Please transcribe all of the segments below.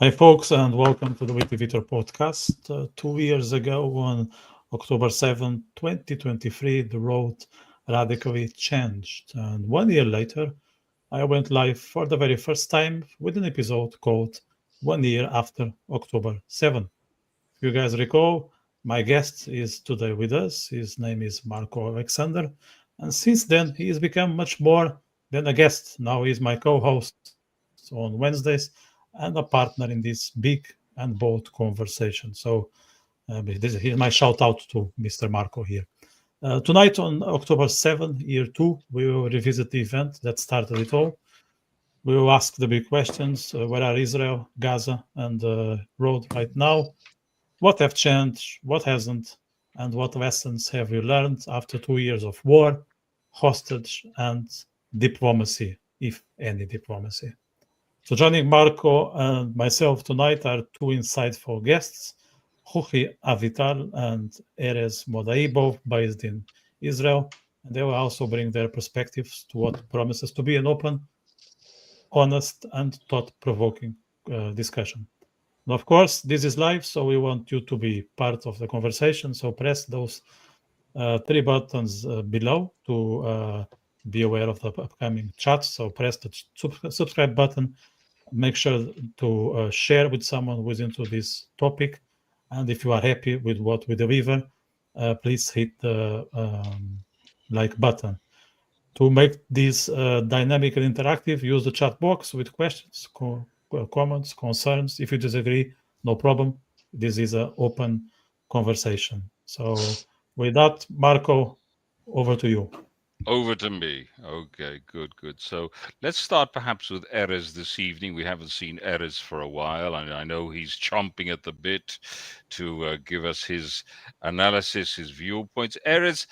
Hi, folks, and welcome to the Witty Vitor podcast. 2 years ago, on October 7, 2023, the road radically changed. And 1 year later, I went live for the very first time with an episode called 1 Year After October 7. If you guys recall, my guest is today with us. His name is Marco Alexander. And since then, he has become much more than a guest. Now he's my co host on Wednesdays and a partner in this big and bold conversation. So, here's my shout out to Mr. Marco here. Tonight, on October 7, year 2, we will revisit the event that started it all. We will ask the big questions: where are Israel, Gaza, and the road right now? What have changed? What hasn't? And what lessons have we learned after 2 years of war, hostage, and diplomacy, if any diplomacy? So, joining Marco and myself tonight are two insightful guests, Ruchie Avital and Erez Modai, both based in Israel. And they will also bring their perspectives to what promises to be an open, honest, and thought provoking discussion. And of course, this is live, so we want you to be part of the conversation. So press those three buttons below to be aware of the upcoming chats. So press the subscribe button. Make sure to share with someone who is into this topic. And if you are happy with what we deliver, please hit the like button. To make this dynamic and interactive, use the chat box with questions, comments, concerns. If you disagree, no problem. This is an open conversation. So, with that, Marco, over to you. Over to me. Okay, good, good. So let's start perhaps with Erez this evening. We haven't seen Erez for a while, and I know he's chomping at the bit to give us his analysis, his viewpoints. Erez,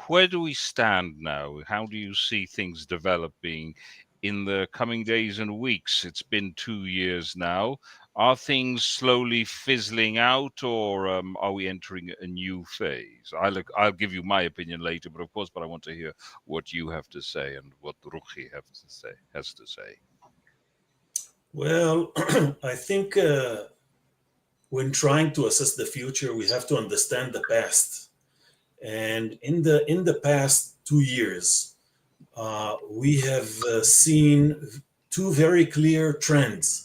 where do we stand now? How do you see things developing in the coming days and weeks? It's been 2 years now. Are things slowly fizzling out, or are we entering a new phase? I'll give you my opinion later, but of course, I want to hear what you have to say and what Ruchie has to say. Well, I think when trying to assess the future, we have to understand the past. And in the past 2 years, we have seen two very clear trends.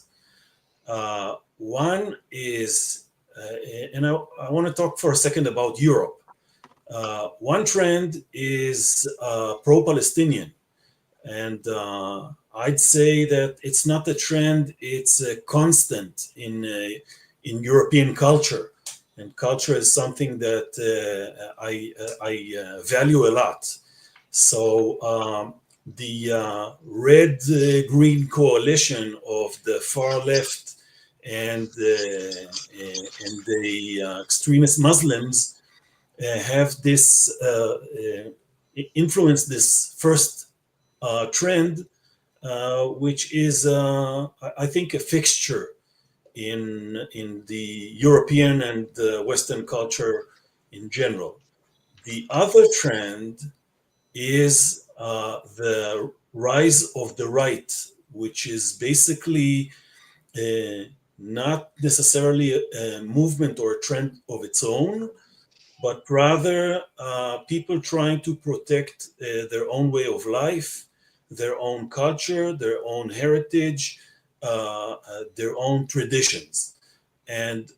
One is, and I want to talk for a second about Europe. One trend is pro-Palestinian, and I'd say that it's not a trend; it's a constant in European culture, and culture is something that I value a lot. So the red-green coalition of the far left and the extremist Muslims have this influence this first trend, which is, I think, a fixture in the European and the Western culture in general. The other trend is the rise of the right, which is basically not necessarily a movement or a trend of its own, but rather people trying to protect their own way of life, their own culture, their own heritage, their own traditions. And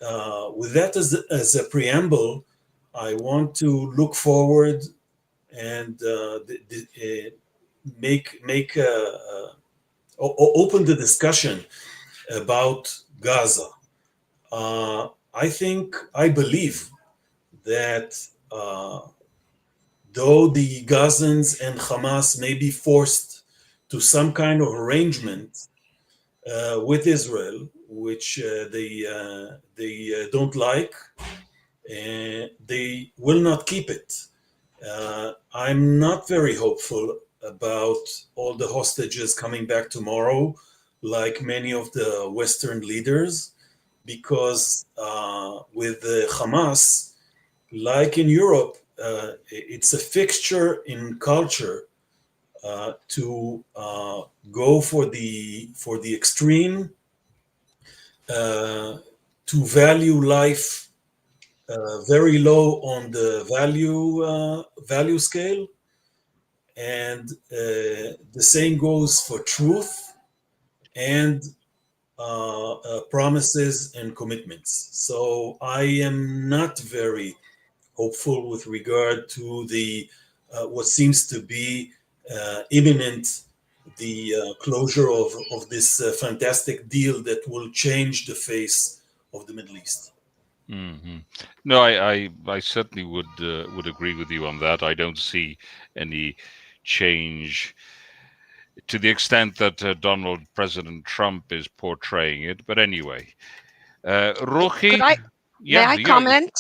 with that as a preamble, I want to look forward and make open the discussion about Gaza. I believe that though the Gazans and Hamas may be forced to some kind of arrangement with Israel, which they don't like, they will not keep it. I'm not very hopeful about all the hostages coming back tomorrow, like many of the Western leaders, because with the Hamas, like in Europe, it's a fixture in culture to go for the extreme to value life very low on the value scale, and the same goes for truth and promises and commitments. So I am not very hopeful with regard to the what seems to be imminent, the closure of this fantastic deal that will change the face of the Middle East. Mm-hmm. No, I certainly would agree with you on that. I don't see any change to the extent that President Trump is portraying it. But anyway, Could Ruchie, may I comment?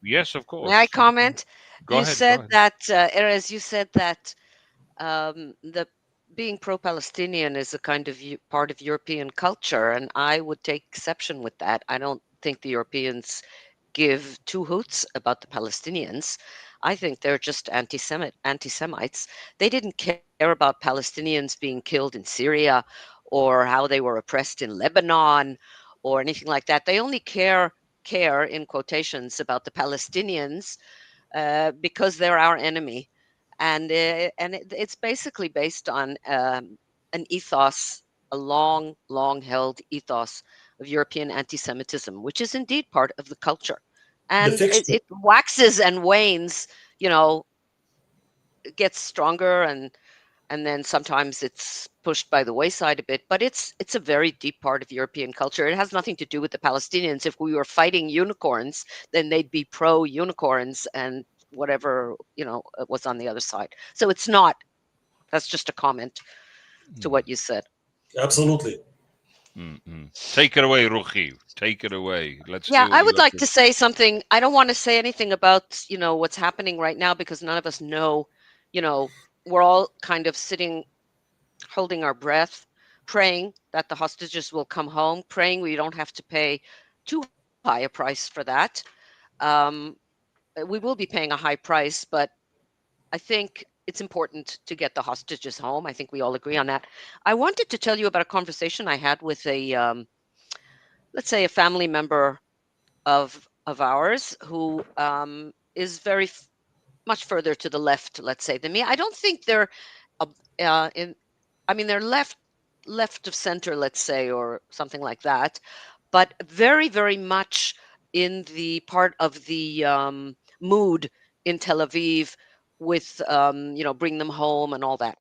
yes, of May I course. comment? Go You ahead. said that, Erez, you said that the being pro-Palestinian is a kind of part of European culture, and I would take exception with that. I don't think the Europeans give two hoots about the Palestinians. I think they're just anti-Semites. They didn't care about Palestinians being killed in Syria or how they were oppressed in Lebanon or anything like that. They only care in quotations about the Palestinians because they're our enemy, and it's basically based on an ethos, a long held ethos of European anti-Semitism, which is indeed part of the culture, and it waxes and wanes, it gets stronger, and then sometimes it's pushed by the wayside a bit, but it's a very deep part of European culture. It has nothing to do with the Palestinians. If we were fighting unicorns, then they'd be pro unicorns and whatever, was on the other side. So it's not. That's just a comment to what you said. Absolutely. Mm-hmm. Take it away, Ruchie. Take it away. Let's. Yeah, I would like to say something. I don't want to say anything about, what's happening right now because none of us know. We're all kind of sitting, holding our breath, praying that the hostages will come home, praying we don't have to pay too high a price for that. We will be paying a high price, but I think it's important to get the hostages home. I think we all agree on that. I wanted to tell you about a conversation I had with a, let's say, a family member of ours who is very much further to the left, let's say, than me. I don't think they're they're left of center, let's say, or something like that, but very, very much in the part of the mood in Tel Aviv with, bring them home and all that.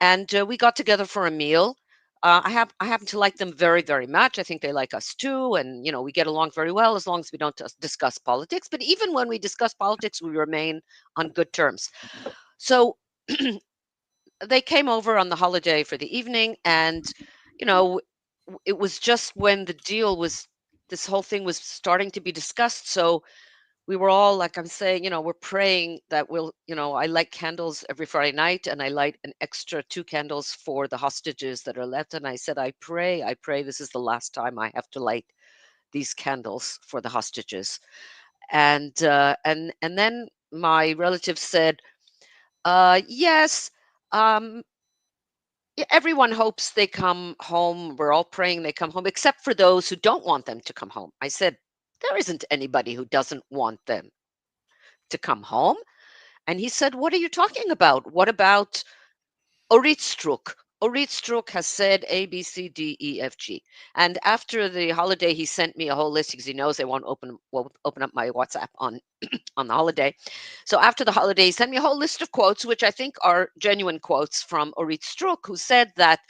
And we got together for a meal. I happen to like them very, very much. I think they like us too, and we get along very well as long as we don't discuss politics. But even when we discuss politics, we remain on good terms. So they came over on the holiday for the evening, and it was just when this whole thing was starting to be discussed. So we were all, like I'm saying, we're praying that I light candles every Friday night, and I light an extra 2 candles for the hostages that are left. And I said, I pray this is the last time I have to light these candles for the hostages. And then my relative said, yes, everyone hopes they come home. We're all praying they come home, except for those who don't want them to come home. I said, there isn't anybody who doesn't want them to come home. And he said, what are you talking about? What about Orit Struk? Orit Struk has said A, B, C, D, E, F, G. And after the holiday, he sent me a whole list because he knows I won't open up my WhatsApp on on the holiday. So after the holiday, he sent me a whole list of quotes, which I think are genuine quotes from Orit Struk, who said that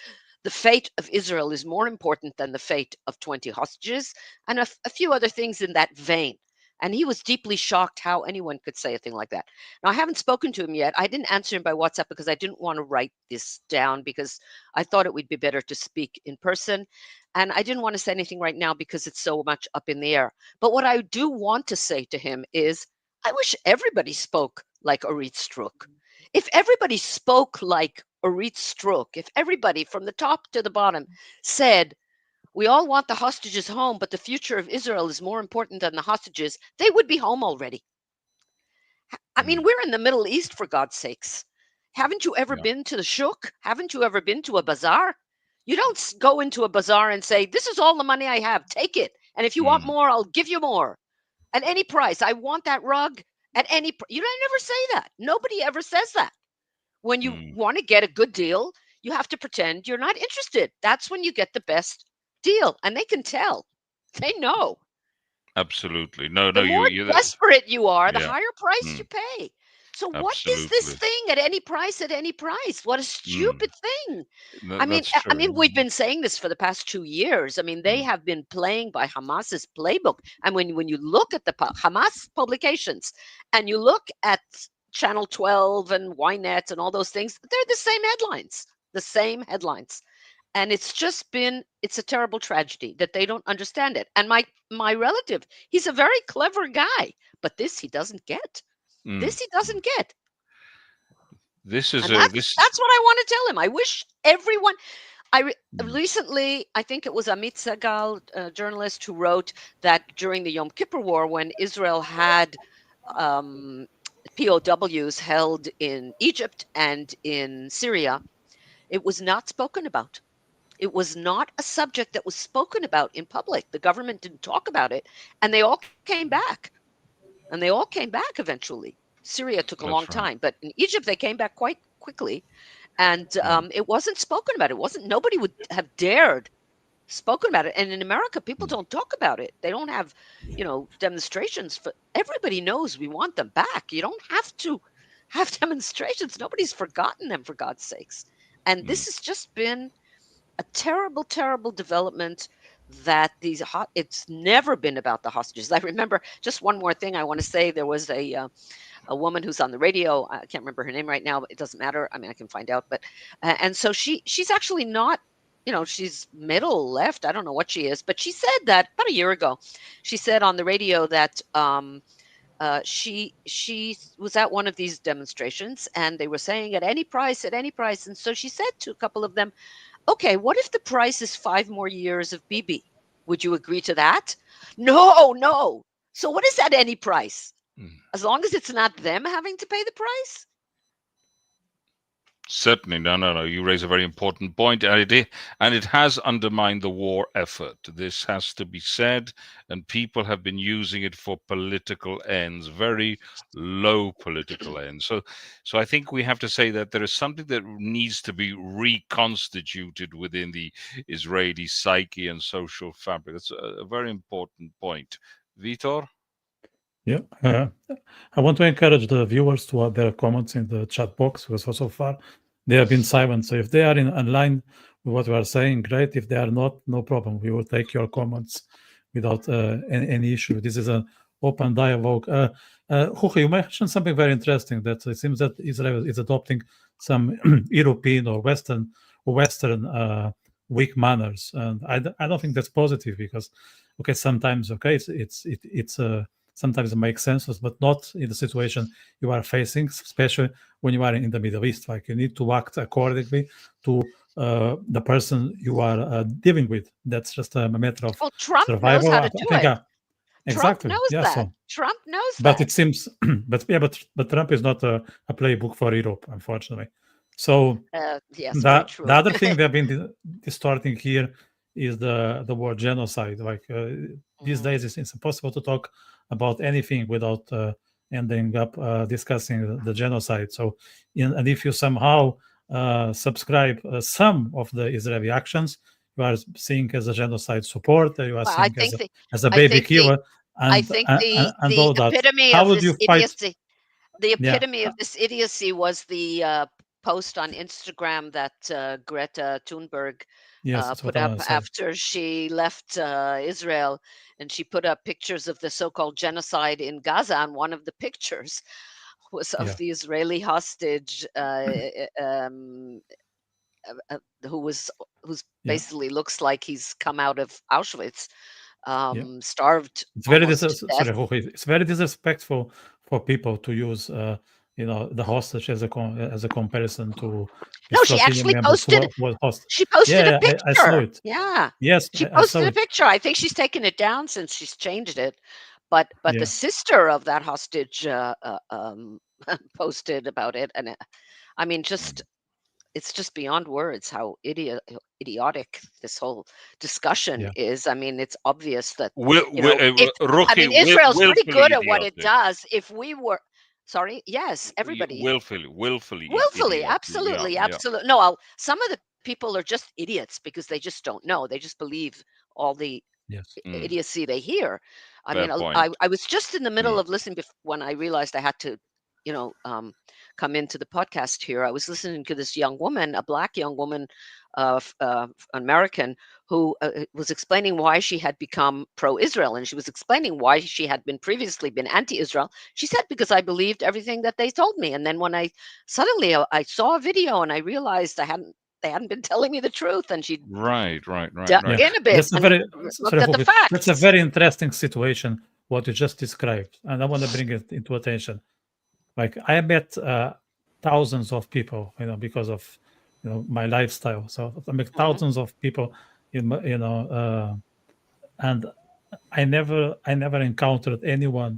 the fate of Israel is more important than the fate of 20 hostages, and a few other things in that vein. And he was deeply shocked how anyone could say a thing like that. Now, I haven't spoken to him yet. I didn't answer him by WhatsApp because I didn't want to write this down because I thought it would be better to speak in person. And I didn't want to say anything right now because it's so much up in the air. But what I do want to say to him is, I wish everybody spoke like Orit Struk. If everybody spoke like Orit Struk, if everybody from the top to the bottom said, we all want the hostages home, but the future of Israel is more important than the hostages, they would be home already. I mean, we're in the Middle East, for God's sakes. Haven't you ever been to the shuk? Haven't you ever been to a bazaar? You don't go into a bazaar and say, this is all the money I have, take it. And if you want more, I'll give you more. At any price. I want that rug at any price. You don't never say that. Nobody ever says that. When you want to get a good deal, you have to pretend you're not interested. That's when you get the best deal. And they can tell. They know. Absolutely. No, The more you desperate you are, the yeah. higher price you pay. So what is this Absolutely. thing at any price, at any price? What a stupid thing. That's true. We've been saying this for the past 2 years. I mean, they have been playing by Hamas's playbook. And when you look at the Hamas publications and you look at Channel 12 and Ynet and all those things, they're the same headlines. And it's a terrible tragedy that they don't understand it. And my relative, he's a very clever guy, but this he doesn't get. This he doesn't get. This is And that's what I want to tell him. I wish everyone. Recently, I think it was Amit Segal, a journalist, who wrote that during the Yom Kippur War, when Israel had POWs held in Egypt and in Syria, it was not spoken about. It was not a subject that was spoken about in public. The government didn't talk about it, and they all came back. And they all came back eventually. Syria took a long time, but in Egypt they came back quite quickly, and it wasn't spoken about. Nobody would have dared spoken about it. And in America, people don't talk about it. They don't have, demonstrations. Everybody knows we want them back. You don't have to have demonstrations. Nobody's forgotten them, for God's sakes. And this has just been a terrible, terrible development. That it's never been about the hostages. I remember just one more thing I want to say. There was a woman who's on the radio. I can't remember her name right now, but it doesn't matter. I mean, I can find out. But and so she's actually not, she's middle left. I don't know what she is, but she said that about a year ago. She said on the radio that she was at one of these demonstrations, and they were saying at any price, and so she said to a couple of them, okay, what if the price is 5 more years of Bibi? Would you agree to that? No. So what is at any price? As long as it's not them having to pay the price? Certainly. No. You raise a very important point, and it has undermined the war effort. This has to be said, and people have been using it for political ends, very low political ends. So I think we have to say that there is something that needs to be reconstituted within the Israeli psyche and social fabric. That's a very important point. Vitor? Yeah, I want to encourage the viewers to add their comments in the chat box, because so far they have been silent. So if they are in line with what we are saying, great. If they are not, no problem. We will take your comments without any issue. This is an open dialogue. Ruchie, you mentioned something very interesting, that it seems that Israel is adopting some European or Western weak manners, and I don't think that's positive, because sometimes it's sometimes it makes sense, but not in the situation you are facing, especially when you are in the Middle East. Like, you need to act accordingly to the person you are dealing with. That's just a matter of Trump survival. knows how to do it. Exactly. Trump knows that. So, Trump knows but that. it seems, but Trump is not a playbook for Europe, unfortunately. So yes, very true. The other thing they've been distorting here is the word genocide. Like these days, it's impossible to talk about anything without ending up discussing the genocide. So, and if you somehow subscribe some of the Israeli actions, you are seeing as a genocide supporter, you are seeing as a baby killer, I think the epitome How of would this you fight? idiocy. The epitome of this idiocy was the post on Instagram that Greta Thunberg put up after she left Israel, and she put up pictures of the so-called genocide in Gaza, and one of the pictures was of the Israeli hostage who's basically looks like he's come out of Auschwitz, starved. It's very it's very disrespectful for people to use the hostage as a comparison to. No, she actually posted. She posted a picture. I saw it. Yeah. Yes, she posted a picture. I think she's taken it down since she's changed it. But the sister of that hostage posted about it, and I mean, just it's just beyond words how idiotic this whole discussion Yeah. is. I mean, it's obvious that Ruchie, Israel's pretty willfully good at what it idiotic. does. If we were, sorry, yes, everybody Willfully willfully, idiot. absolutely, Yeah. absolutely. No, some of the people are just idiots because they just don't know. They just believe all the Yes. idiocy they hear. I Fair mean, point. I was just in the middle of listening when I realized I had to, come into the podcast here. I was listening to this young woman, a Black young woman, American, who was explaining why she had become pro-Israel, and she was explaining why she had previously been anti-Israel. She said, because I believed everything that they told me, and then when I suddenly I saw a video and I realized they hadn't been telling me the truth, and she Right. dug in a bit That's a and very looked at the facts. that's a very interesting situation what you just described, and I want to bring it into attention. Like I met thousands of people, because of my lifestyle. So I met thousands of people, and I never encountered anyone,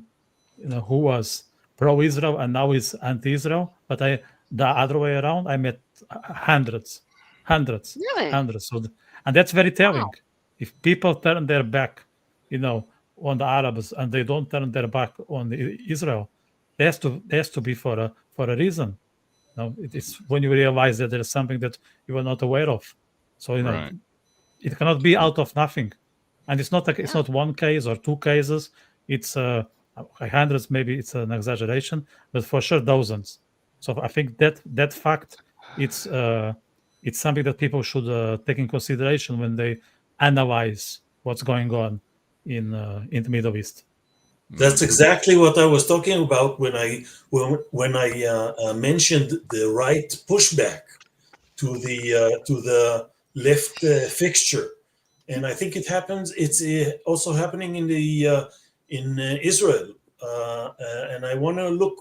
who was pro-Israel and now is anti-Israel. But the other way around, I met hundreds, hundreds, Really? hundreds. And that's very telling. Wow. If people turn their back, on the Arabs, and they don't turn their back on Israel, there has to be for a reason. It's when you realize that there's something that you were not aware of. So Right. it cannot be out of nothing. And it's not like it's Yeah. not one case or two cases. It's hundreds, maybe it's an exaggeration, but for sure dozens. So I think that fact, it's something that people should take in consideration when they analyze what's going on in the Middle East. That's exactly what I was talking about when I mentioned the right pushback to the left fixture, and I think it happens. It's also happening in Israel, and I want to look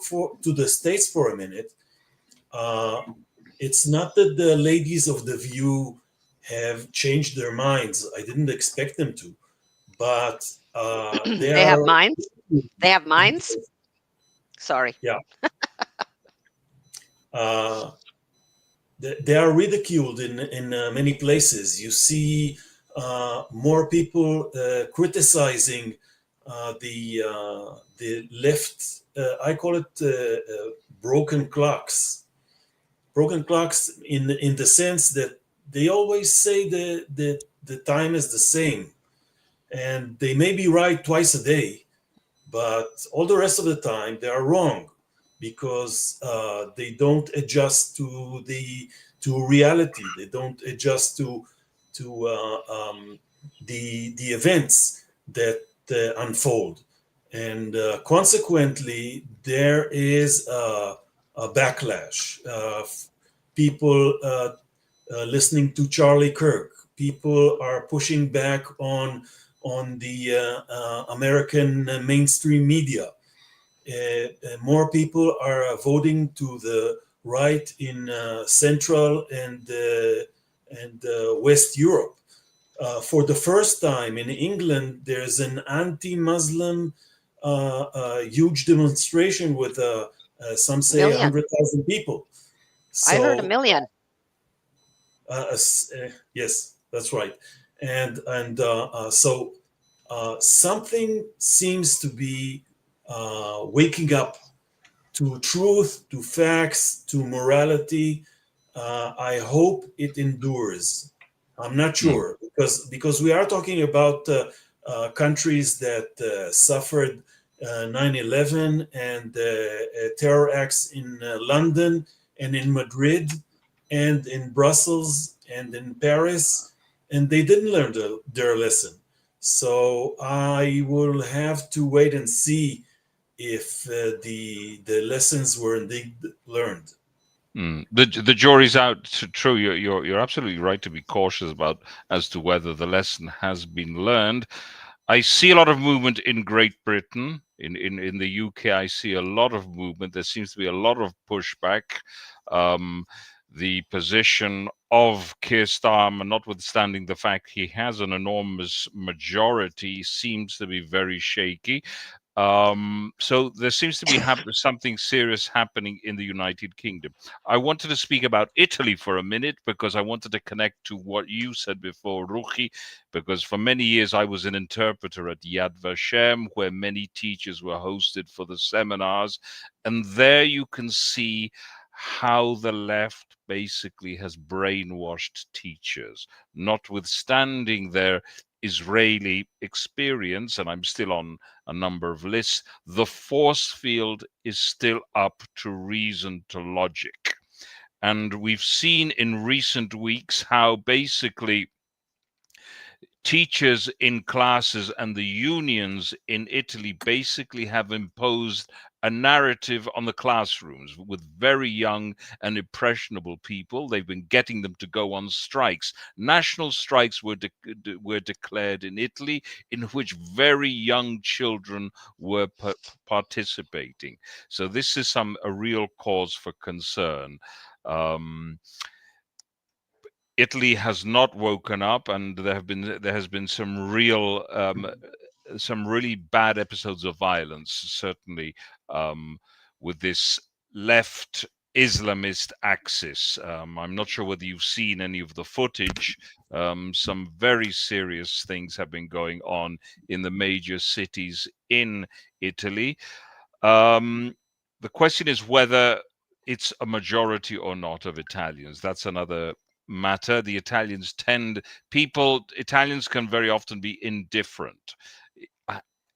to the States for a minute. It's not that the ladies of The View have changed their minds. I didn't expect them to, but They have minds. They have minds. Sorry. Yeah. They are ridiculed in many places. You see more people criticizing the left. I call it broken clocks. Broken clocks in the sense that they always say the time is the same, and they may be right twice a day, but all the rest of the time they are wrong because they don't adjust to reality. They don't adjust to the events that unfold, and consequently there is a backlash. People listening to Charlie Kirk. People are pushing back on the American mainstream media. More people are voting to the right in Central and West Europe. For the first time in England, there's an anti-Muslim huge demonstration with some say 100,000 people. So, I heard 1 million. Yes, that's right. And so something seems to be waking up to truth, to facts, to morality. I hope it endures. I'm not sure because we are talking about countries that suffered 9/11 and terror acts in London and in Madrid and in Brussels and in Paris, and they didn't learn their lesson. So I will have to wait and see if the lessons were indeed learned. The jury's out. True, you're absolutely right to be cautious about as to whether the lesson has been learned. I see a lot of movement in Great Britain. In the UK, I see a lot of movement. There seems to be a lot of pushback. The position of Keir Starmer, notwithstanding the fact he has an enormous majority, seems to be very shaky. So there seems to be something serious happening in the United Kingdom. I wanted to speak about Italy for a minute because I wanted to connect to what you said before, Ruchie, because for many years I was an interpreter at Yad Vashem, where many teachers were hosted for the seminars. And there you can see how the left basically has brainwashed teachers, notwithstanding their Israeli experience, and I'm still on a number of lists, the force field is still up to reason, to logic. And we've seen in recent weeks how basically teachers in classes and the unions in Italy basically have imposed a narrative on the classrooms with very young and impressionable people. They've been getting them to go on strikes. National strikes were declared in Italy, in which very young children were participating. So this is a real cause for concern. Italy has not woken up, and there has been some really bad episodes of violence, certainly with this left Islamist axis. I'm not sure whether you've seen any of the footage. Some very serious things have been going on in the major cities in Italy. The question is whether it's a majority or not of Italians. That's another matter. The Italians Italians can very often be indifferent.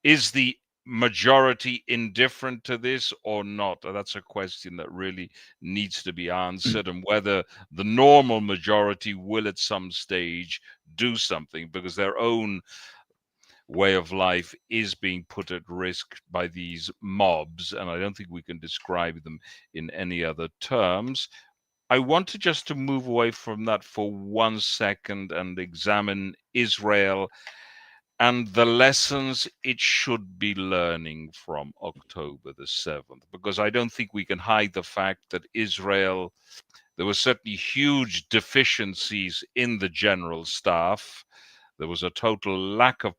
Is the majority indifferent to this or not? That's a question that really needs to be answered, and whether the normal majority will at some stage do something, because their own way of life is being put at risk by these mobs, and I don't think we can describe them in any other terms. I want just to move away from that for 1 second and examine Israel and the lessons it should be learning from October the 7th, because I don't think we can hide the fact that Israel, there were certainly huge deficiencies in the general staff. There was a total lack of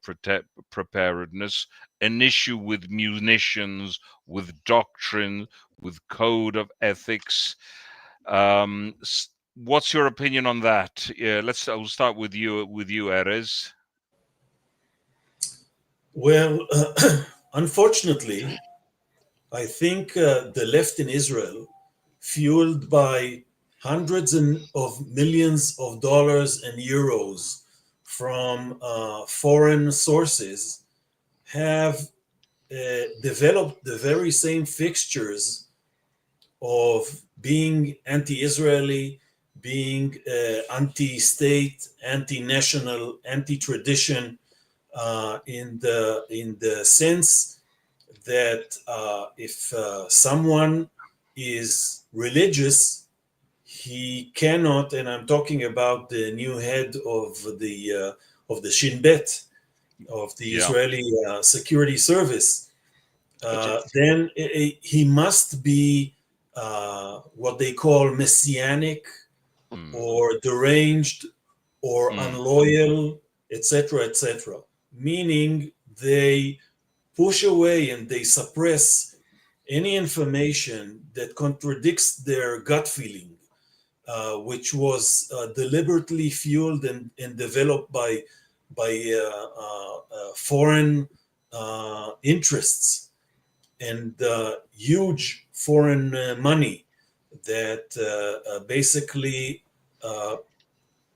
preparedness, an issue with munitions, with doctrine, with code of ethics. What's your opinion on that? I'll start with you, Erez. Well, unfortunately, I think the left in Israel, fueled by hundreds of millions of dollars and euros from foreign sources, have developed the very same fixtures of being anti-Israeli, being anti-state, anti-national, anti-tradition, in the sense that if someone is religious, he cannot, and I'm talking about the new head of the Shin Bet, of the Israeli security service, then he must be what they call messianic or deranged or unloyal, etc., etc. Meaning they push away and they suppress any information that contradicts their gut feeling, which was deliberately fueled and developed by foreign interests and huge foreign money that basically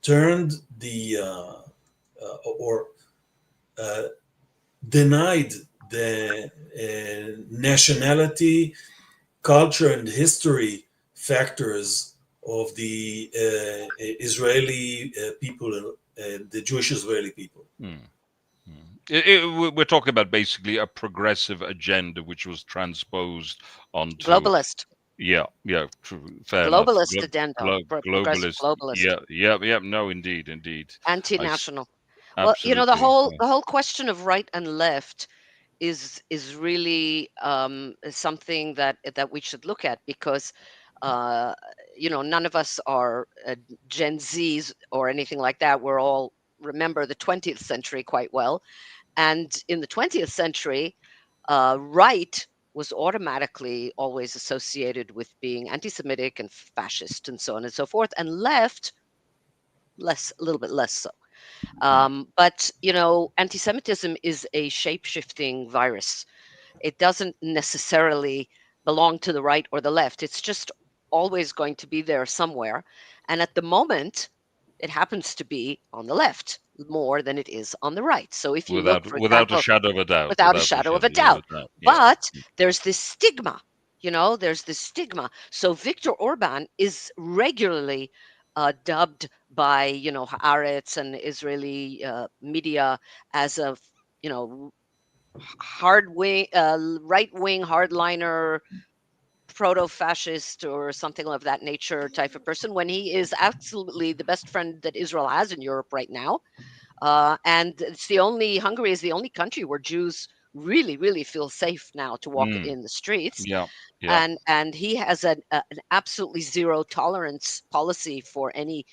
turned or denied the nationality, culture, and history factors of the Israeli people, the Jewish Israeli people. We're talking about basically a progressive agenda which was transposed onto globalist. Yeah, fair globalist enough. agenda, Globalist. Yeah. No, indeed. Anti-national. Well, the whole question of right and left is really something that we should look at, because none of us are Gen Zs or anything like that. We're all remember the 20th century quite well, and in the 20th century, right was automatically always associated with being anti-Semitic and fascist and so on and so forth, and left a little bit less so. But anti-Semitism is a shape-shifting virus. It doesn't necessarily belong to the right or the left. It's just always going to be there somewhere. And at the moment, it happens to be on the left more than it is on the right. So if you look, for without a example, shadow of a doubt. without a shadow of a doubt. Yeah. But there's this stigma, there's this stigma. So Viktor Orban is regularly dubbed by, Haaretz and Israeli media as a, right-wing hardliner, proto-fascist or something of that nature type of person, when he is absolutely the best friend that Israel has in Europe right now. And Hungary is the only country where Jews really, really feel safe now to walk in the streets. Yeah. Yeah. And he has an absolutely zero tolerance policy for any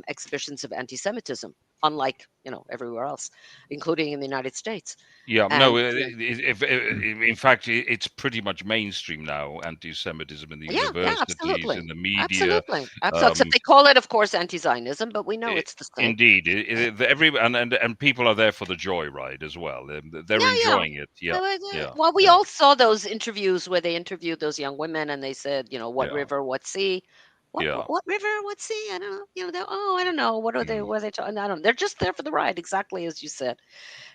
exhibitions of anti-Semitism, unlike everywhere else, including in the United States. Yeah, And no, in fact, it's pretty much mainstream now, anti-Semitism in the yeah, universities, absolutely, in the media. absolutely. Except they call it, of course, anti-Zionism, but we know it's the same. Indeed, and people are there for the joyride as well. They're Yeah, enjoying it. Yeah, yeah. Well, we yeah. all saw those interviews where they interviewed those young women, and they said, what Yeah. river, what sea, Yeah. what river, what sea? I don't know. I don't know. What are they? What are they talking? I don't. They're just there for the ride, exactly as you said.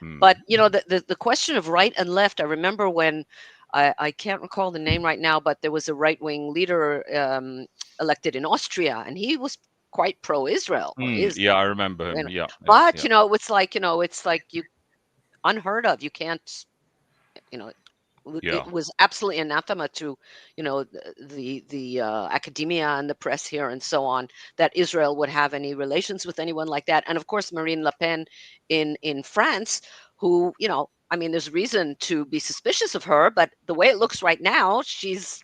But the question of right and left. I remember when I can't recall the name right now, but there was a right-wing leader elected in Austria, and he was quite pro-Israel, or is. Yeah, I remember him. Yeah, But yeah. it's like you unheard of. You can't. It was absolutely anathema to, the academia and the press here and so on, that Israel would have any relations with anyone like that. And of course, Marine Le Pen in France, who, there's reason to be suspicious of her, but the way it looks right now, she's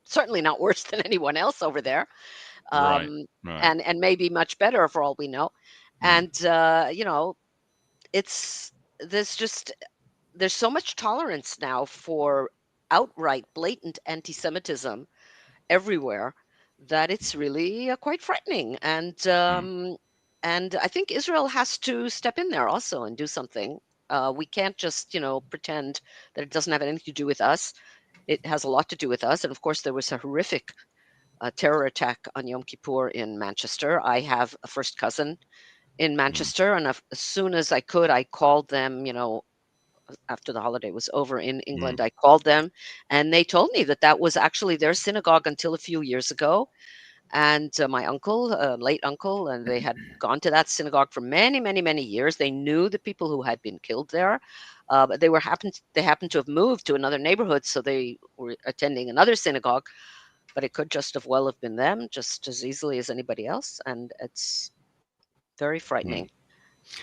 certainly not worse than anyone else over there. Right. And maybe much better for all we know. And, there's so much tolerance now for outright blatant anti-Semitism everywhere that it's really quite frightening. And I think Israel has to step in there also and do something. We can't just pretend that it doesn't have anything to do with us. It has a lot to do with us. And of course, there was a horrific terror attack on Yom Kippur in Manchester. I have a first cousin in Manchester, and as soon as I could, I called them, after the holiday was over in England. I called them, and they told me that was actually their synagogue until a few years ago. And my uncle, late uncle, and they had gone to that synagogue for many, many, many years. They knew the people who had been killed there, but they happened to have moved to another neighborhood, so they were attending another synagogue. But it could just as well have been them, just as easily as anybody else, and it's very frightening.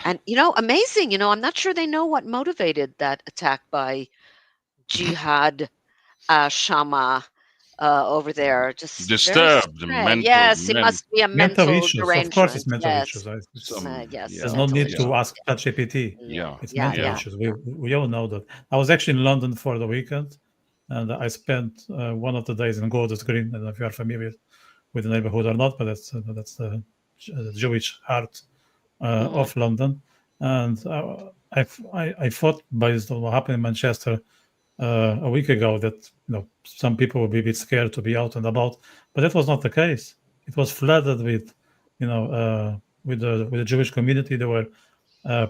And amazing. I'm not sure they know what motivated that attack by Jihad Shama over there. Just disturbed, very yes, it must be a mental mental issues. Of course, it's derangement. mental Yes, issues. yes. There's no need to ask ChatGPT. It's mental issues. We all know that. I was actually in London for the weekend, and I spent one of the days in Golders Green. I don't know if you are familiar with the neighborhood or not, but that's the Jewish heart of London. And I thought, based on what happened in Manchester a week ago, that some people would be a bit scared to be out and about, but that was not the case. It was flooded with with the Jewish community. They were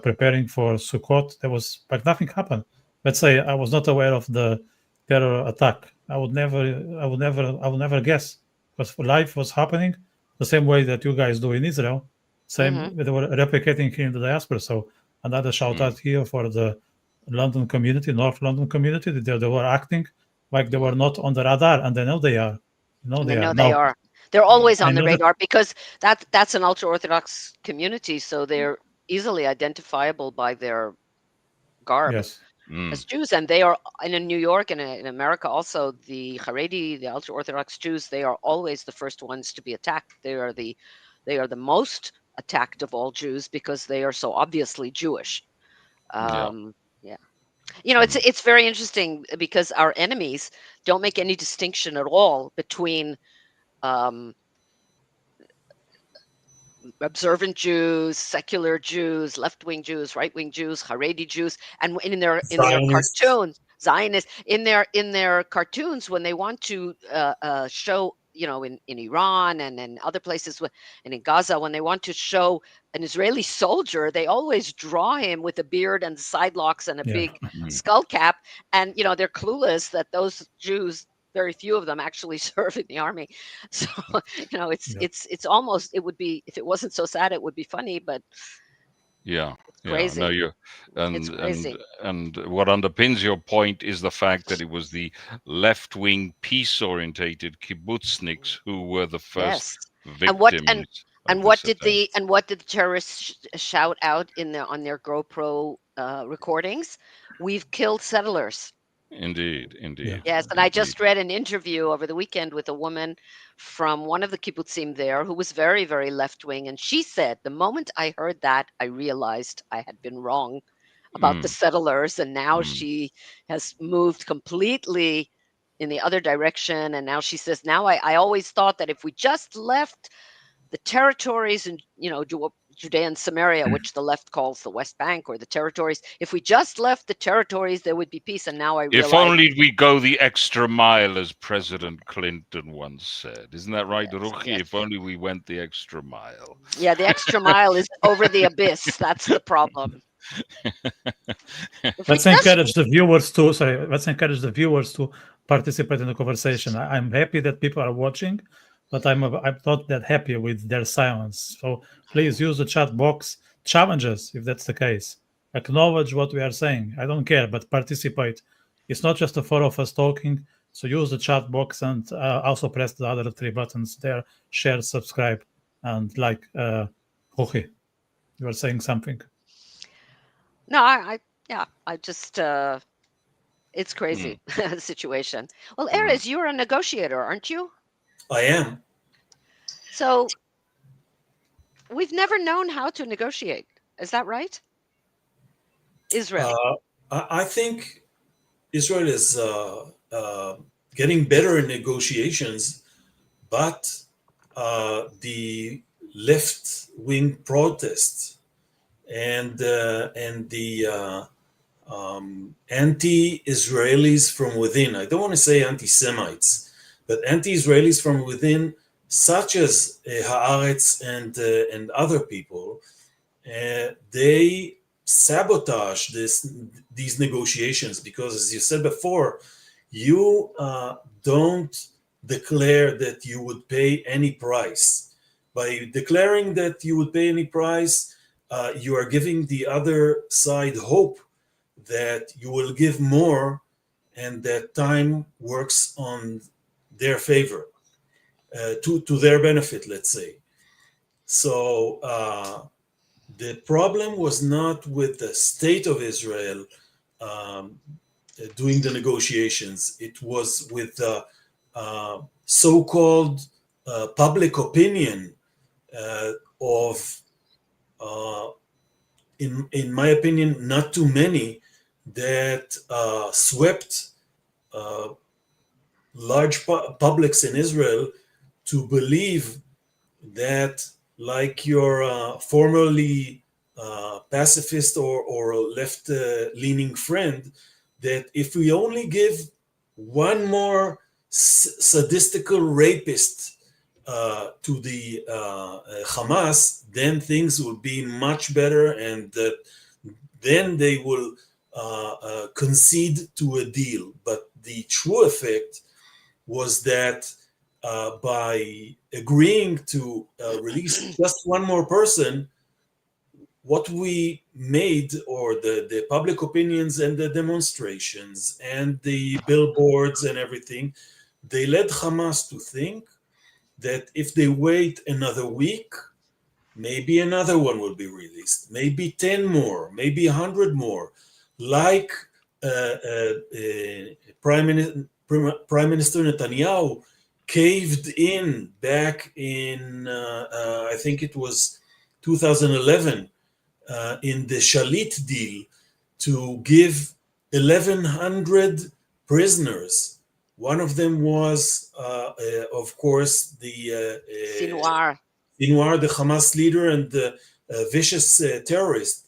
preparing for Sukkot. There was, but nothing happened. Let's say I was not aware of the terror attack. I would never guess, because life was happening the same way that you guys do in Israel. Same, they were replicating here in the diaspora. So another shout out here for the London community, North London community. They were acting like they were not on the radar, and they know they are. They are. They're always on the radar, because that's an ultra-Orthodox community, so they're easily identifiable by their garb as Jews. And they are in New York and in America also. The Haredi, the ultra-Orthodox Jews, they are always the first ones to be attacked. They are the most attacked of all Jews because they are so obviously Jewish. It's very interesting because our enemies don't make any distinction at all between observant Jews, secular Jews, left-wing Jews, right-wing Jews, Haredi Jews, and in their Zionists. cartoons, Zionists, in their cartoons, when they want to show, in Iran and in other places, and in Gaza, when they want to show an Israeli soldier, they always draw him with a beard and side locks and a big skull cap, and they're clueless that those Jews, very few of them actually serve in the army. So it's almost, it would be, if it wasn't so sad, it would be funny, but it's crazy. No, It's crazy. and what underpins your point is the fact that it was the left-wing, peace-orientated kibbutzniks who were the first victims. And what did the terrorists shout out on their GoPro recordings? We've killed settlers. Indeed. Yes, and I just read an interview over the weekend with a woman from one of the kibbutzim there who was very, very left-wing, and she said, the moment I heard that, I realized I had been wrong about the settlers, and now she has moved completely in the other direction, and now she says, now I always thought that if we just left the territories in Judea and Samaria, which the left calls the West Bank, or the territories, if we just left the territories, there would be peace. And now I realize, if only we go the extra mile, as President Clinton once said. Isn't that right, Ruchie? Yes. If only we went the extra mile. Yeah, the extra mile is over the abyss. That's the problem. Let's encourage the viewers to participate in the conversation. I'm happy that people are watching, but I'm not that happy with their silence. So please use the chat box, challenges if that's the case. Acknowledge what we are saying. I don't care, but participate. It's not just the four of us talking. So use the chat box and also press the other three buttons there: share, subscribe, and like. Ruchie, you were saying something. No, I just it's crazy the situation. Well, Erez, you're a negotiator, aren't you? I am. So we've never known how to negotiate. Is that right? Israel. I think Israel is getting better in negotiations, but the left-wing protests and the anti-Israelis from within, I don't want to say anti-Semites, but anti-Israelis from within, such as Haaretz and other people, they sabotage these negotiations because, as you said before, you don't declare that you would pay any price. By declaring that you would pay any price, you are giving the other side hope that you will give more and that time works on their favor, to their benefit, let's say. So the problem was not with the state of Israel doing the negotiations. It was with the so-called public opinion of, in my opinion, not too many, that swept large publics in Israel to believe that, like your formerly pacifist or left-leaning friend, that if we only give one more sadistical rapist to the Hamas, then things will be much better, and then they will concede to a deal. But the true effect was that by agreeing to release just one more person, what we made, or the public opinions and the demonstrations and the billboards and everything, they led Hamas to think that if they wait another week, maybe another one will be released, maybe 10 more, maybe 100 more, like Prime Minister Netanyahu caved in back in, I think it was 2011, in the Shalit deal, to give 1,100 prisoners. One of them was, of course, the Sinwar. Sinwar, the Hamas leader and the vicious terrorist,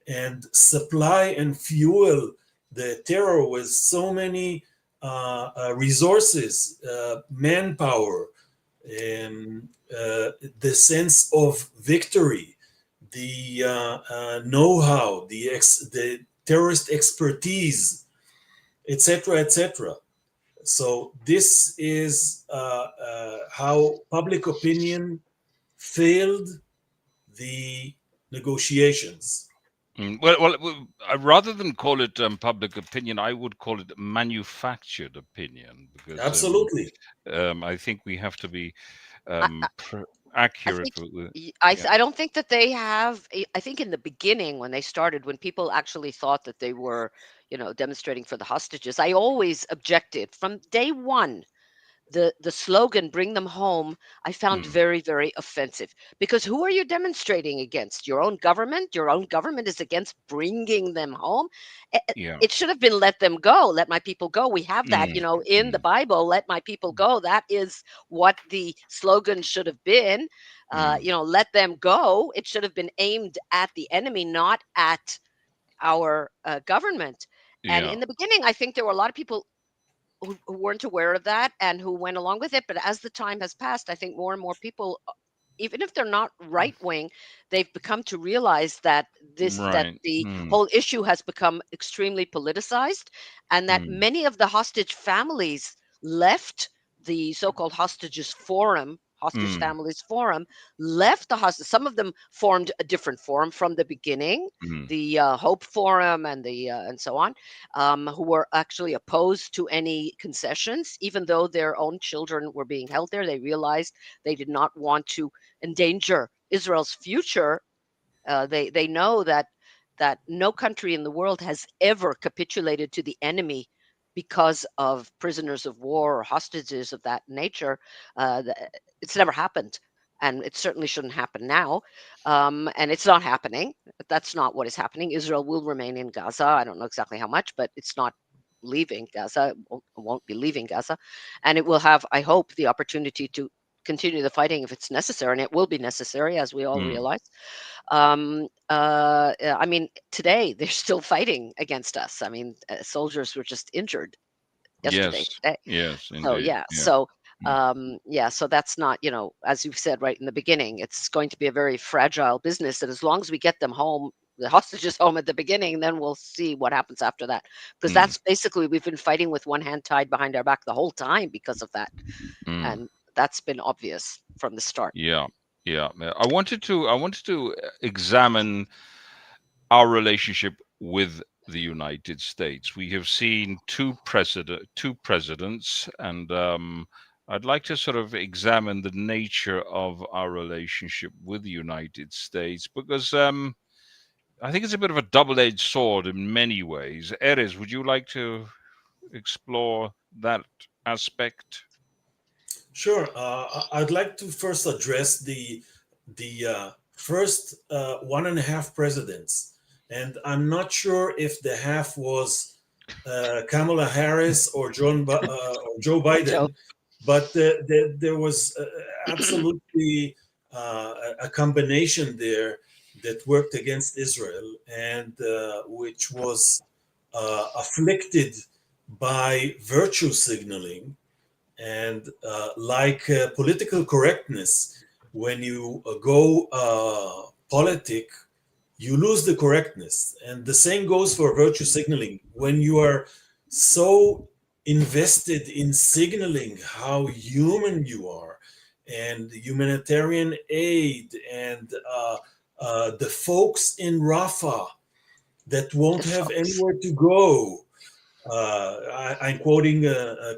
and supply and fuel the terror with so many resources, manpower, the sense of victory, the know-how, the terrorist expertise, etc., etc. So this is how public opinion failed the negotiations. Well, rather than call it public opinion, I would call it manufactured opinion, because Absolutely. I think we have to be I accurate. think I don't think that they have. I think in the beginning, when they started, when people actually thought that they were, demonstrating for the hostages, I always objected from day one. The slogan "Bring them home" I found very, very offensive, because who are you demonstrating against? Your own government? Your own government is against bringing them home. Yeah. It should have been "Let them go, let my people go." We have that, in the Bible. Let my people go. That is what the slogan should have been. Let them go. It should have been aimed at the enemy, not at our government. And Yeah. in the beginning, I think there were a lot of people who weren't aware of that and who went along with it. But as the time has passed, I think more and more people, even if they're not right wing, they've become to realize that Right. the whole issue has become extremely politicized, and that many of the hostage families left the so-called hostage families forum, left the hostage. Some of them formed a different forum from the beginning, the Hope Forum and the and so on, who were actually opposed to any concessions, even though their own children were being held there. They realized they did not want to endanger Israel's future. They know that no country in the world has ever capitulated to the enemy because of prisoners of war or hostages of that nature. It's never happened, and it certainly shouldn't happen now. And it's not happening. That's not what is happening. Israel will remain in Gaza. I don't know exactly how much, but it's not leaving Gaza. It won't be leaving Gaza, and it will have, I hope, the opportunity to continue the fighting if it's necessary, and it will be necessary, as we all realize. I mean, today they're still fighting against us. I mean, soldiers were just injured yesterday, today. Yes, So indeed. yeah, so so that's not, as you've said right in the beginning, it's going to be a very fragile business, and as long as we get them home, the hostages home at the beginning, then we'll see what happens after that, because that's basically, we've been fighting with one hand tied behind our back the whole time because of that, and that's been obvious from the start. Yeah. I wanted to examine our relationship with the United States. We have seen two presidents, and I'd like to sort of examine the nature of our relationship with the United States, because I think it's a bit of a double-edged sword in many ways. Erez, would you like to explore that aspect? Sure. I'd like to first address the first 1.5 presidents, and I'm not sure if the half was Kamala Harris or Joe Biden, Joe. but there was absolutely a combination there that worked against Israel, and which was afflicted by virtue signaling. And like political correctness, when you go politic, you lose the correctness. And the same goes for virtue signaling. When you are so invested in signaling how human you are, and humanitarian aid, and the folks in Rafah that won't have anywhere to go, I'm quoting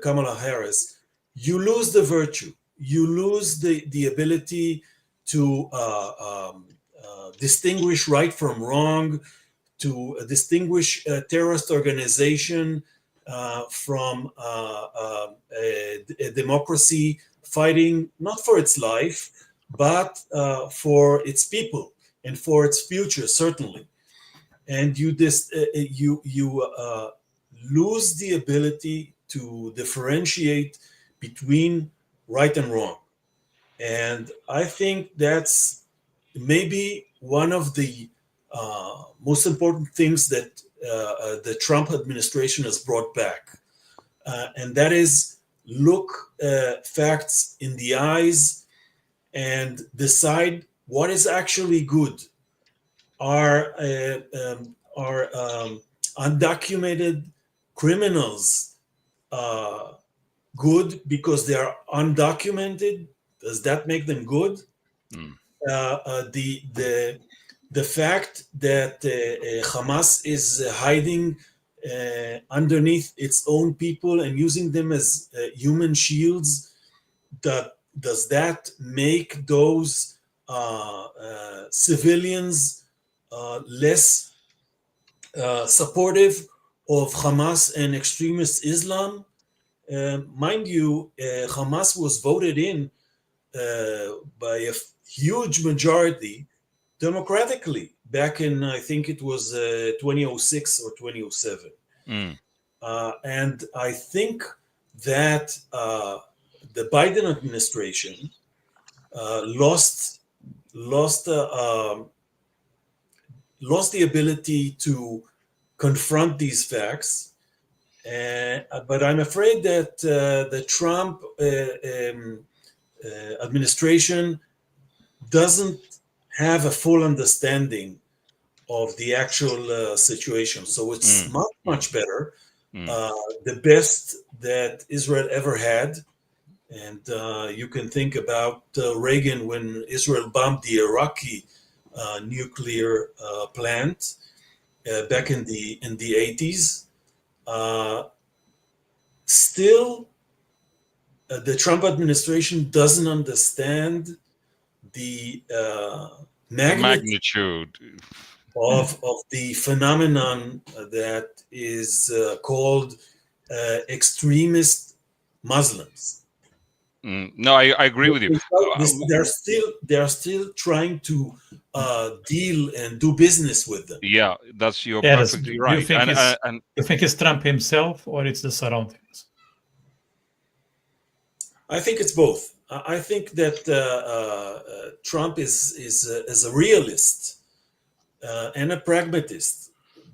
Kamala Harris, you lose the virtue, you lose the ability to distinguish right from wrong, to distinguish a terrorist organization from a democracy fighting not for its life, but for its people and for its future, certainly. And you lose the ability to differentiate between right and wrong. And I think that's maybe one of the most important things that the Trump administration has brought back. And that is look facts in the eyes and decide what is actually good. Are undocumented criminals good because they are undocumented? Does that make them good? Mm. The fact that Hamas is hiding underneath its own people and using them as human shields, does that make those civilians less supportive of Hamas and extremist Islam? Mind you, Hamas was voted in by a huge majority democratically back in, I think it was 2006 or 2007. Mm. And I think that the Biden administration lost the ability to confront these facts. But I'm afraid that the Trump administration doesn't have a full understanding of the actual situation. So it's much better. The best that Israel ever had. And you can think about Reagan when Israel bombed the Iraqi nuclear plant back in the 80s. Still, the Trump administration doesn't understand the magnitude of the phenomenon that is called extremist Muslims. No, I agree with you. They're still trying to deal and do business with them. Yeah, you're perfectly right. You think it's Trump himself or it's the surroundings? I think it's both. I think that Trump is a realist and a pragmatist,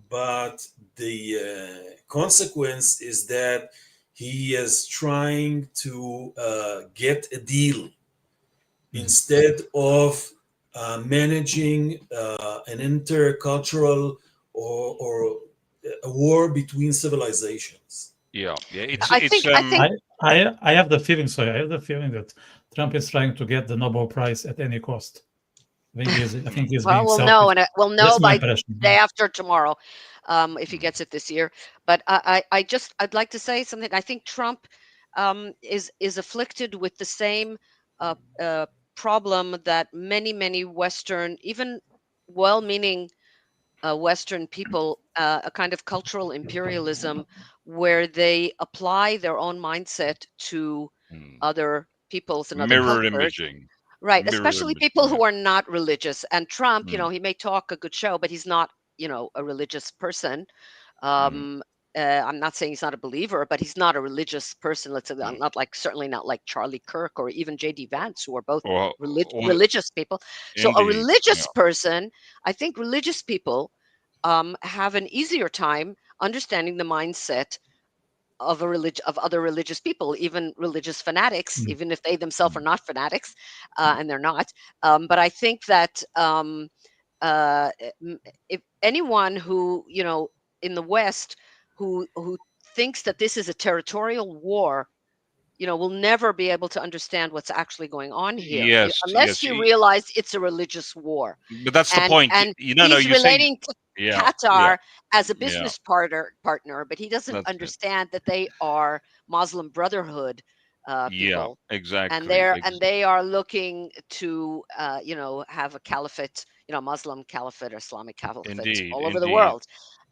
but the consequence is that he is trying to get a deal instead of managing an intercultural or a war between civilizations. Yeah. I have the feeling. Sorry, I have the feeling that Trump is trying to get the Nobel Prize at any cost. I think he's being we'll selfish. know, and we'll know by the day after tomorrow if he gets it this year. But I'd like to say something. I think Trump is afflicted with the same problem that many Western, even well-meaning Western people, a kind of cultural imperialism where they apply their own mindset to other peoples and other mirror cultures. imaging. Right, Mirror especially image, people who are not religious. And Trump, he may talk a good show, but he's not, a religious person. I'm not saying he's not a believer, but he's not a religious person. Let's say certainly not like Charlie Kirk or even J.D. Vance, who are both religious people. So a religious person, I think religious people have an easier time understanding the mindset of other religious people, even religious fanatics, even if they themselves are not fanatics, and they're not. But I think that if anyone who in the West who thinks that this is a territorial war, will never be able to understand what's actually going on here, unless you realize it's a religious war. But that's the point. And he's relating to Qatar as a business partner, but he doesn't understand that they are Muslim Brotherhood people. Yeah, exactly. And they are looking to have a caliphate, Muslim caliphate or Islamic caliphate all over the world.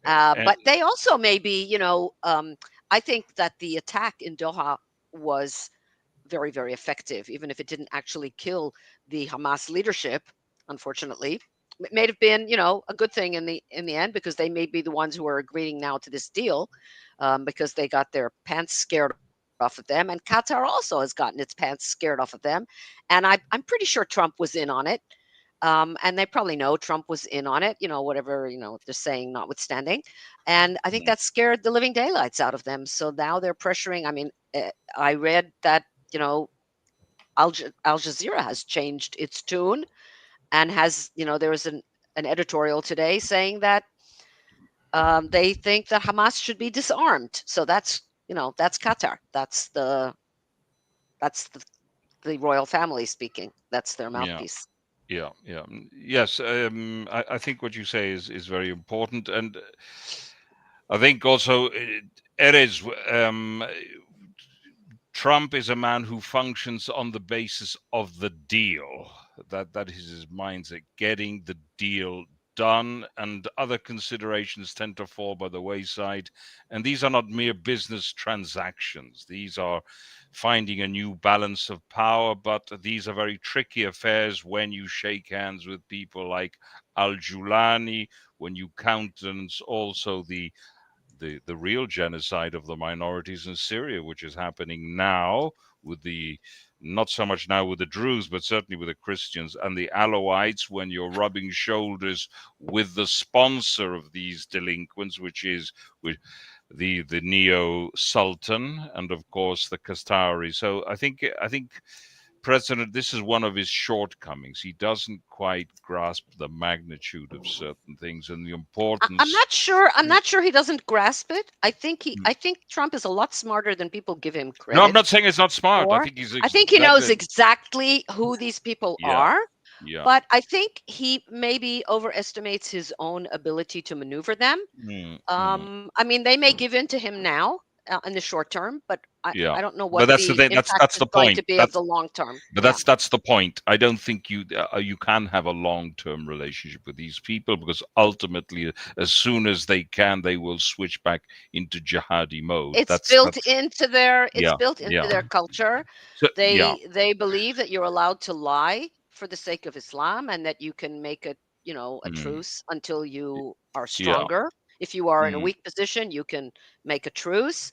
But they also maybe, I think that the attack in Doha was very, very effective, even if it didn't actually kill the Hamas leadership, unfortunately. it may have been, a good thing in the end, because they may be the ones who are agreeing now to this deal, because they got their pants scared off of them, and Qatar also has gotten its pants scared off of them, and I'm pretty sure Trump was in on it, and they probably know Trump was in on it, whatever they're saying notwithstanding, and I think that scared the living daylights out of them. So now they're pressuring. I mean, I read that Al Jazeera has changed its tune, and has, there was an editorial today saying that they think that Hamas should be disarmed. So that's Qatar. That's the royal family speaking. That's their mouthpiece. Yeah. Yes, I think what you say is very important, and I think also Erez, Trump is a man who functions on the basis of the deal. That is his mindset, getting the deal done, and other considerations tend to fall by the wayside. And these are not mere business transactions. These are finding a new balance of power, but these are very tricky affairs when you shake hands with people like Al-Julani, when you countenance also the real genocide of the minorities in Syria, which is happening now with not so much now with the Druze, but certainly with the Christians and the Alawites, when you're rubbing shoulders with the sponsor of these delinquents, which is the neo-Sultan, and of course the Qatari. So I think President, this is one of his shortcomings. He doesn't quite grasp the magnitude of certain things and the importance. I'm not sure he doesn't grasp it. I think Trump is a lot smarter than people give him credit. No, I'm not saying it's not smart. I think he knows exactly who these people are. Yeah. But I think he maybe overestimates his own ability to maneuver them. I mean, they may give in to him now in the short term, but I don't know what that's the impact is point. going to be of the long term. But that's the point. I don't think you can have a long-term relationship with these people, because ultimately, as soon as they can, they will switch back into jihadi mode. It's built into their culture. So, they believe that you're allowed to lie for the sake of Islam, and that you can make a truce until you are stronger. If you are in a weak position, you can make a truce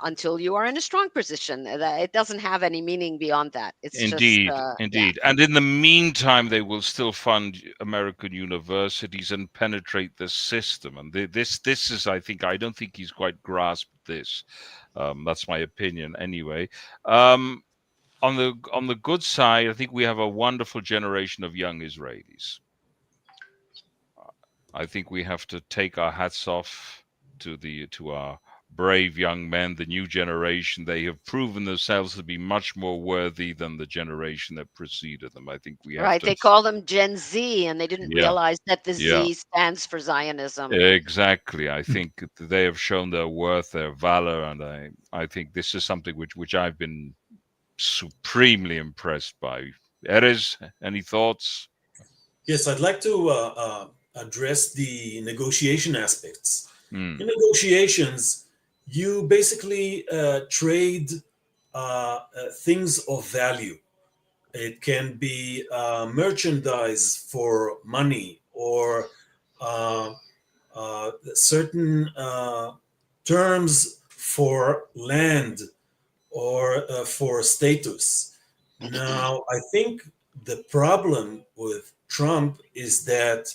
until you are in a strong position. It doesn't have any meaning beyond that. It's indeed. Yeah. And in the meantime, they will still fund American universities and penetrate the system. And this is, I don't think he's quite grasped this. That's my opinion, anyway. On the good side, I think we have a wonderful generation of young Israelis. I think we have to take our hats off to our brave young men, the new generation. They have proven themselves to be much more worthy than the generation that preceded them. I think we have to... They call them Gen Z, and they didn't realize that the Z stands for Zionism. Exactly. I think they have shown their worth, their valor, and I think this is something which I've been supremely impressed by. Erez, any thoughts? Yes, I'd like to address the negotiation aspects. In negotiations, you basically trade things of value. It can be merchandise for money, or certain terms for land, or for status. Now, I think the problem with Trump is that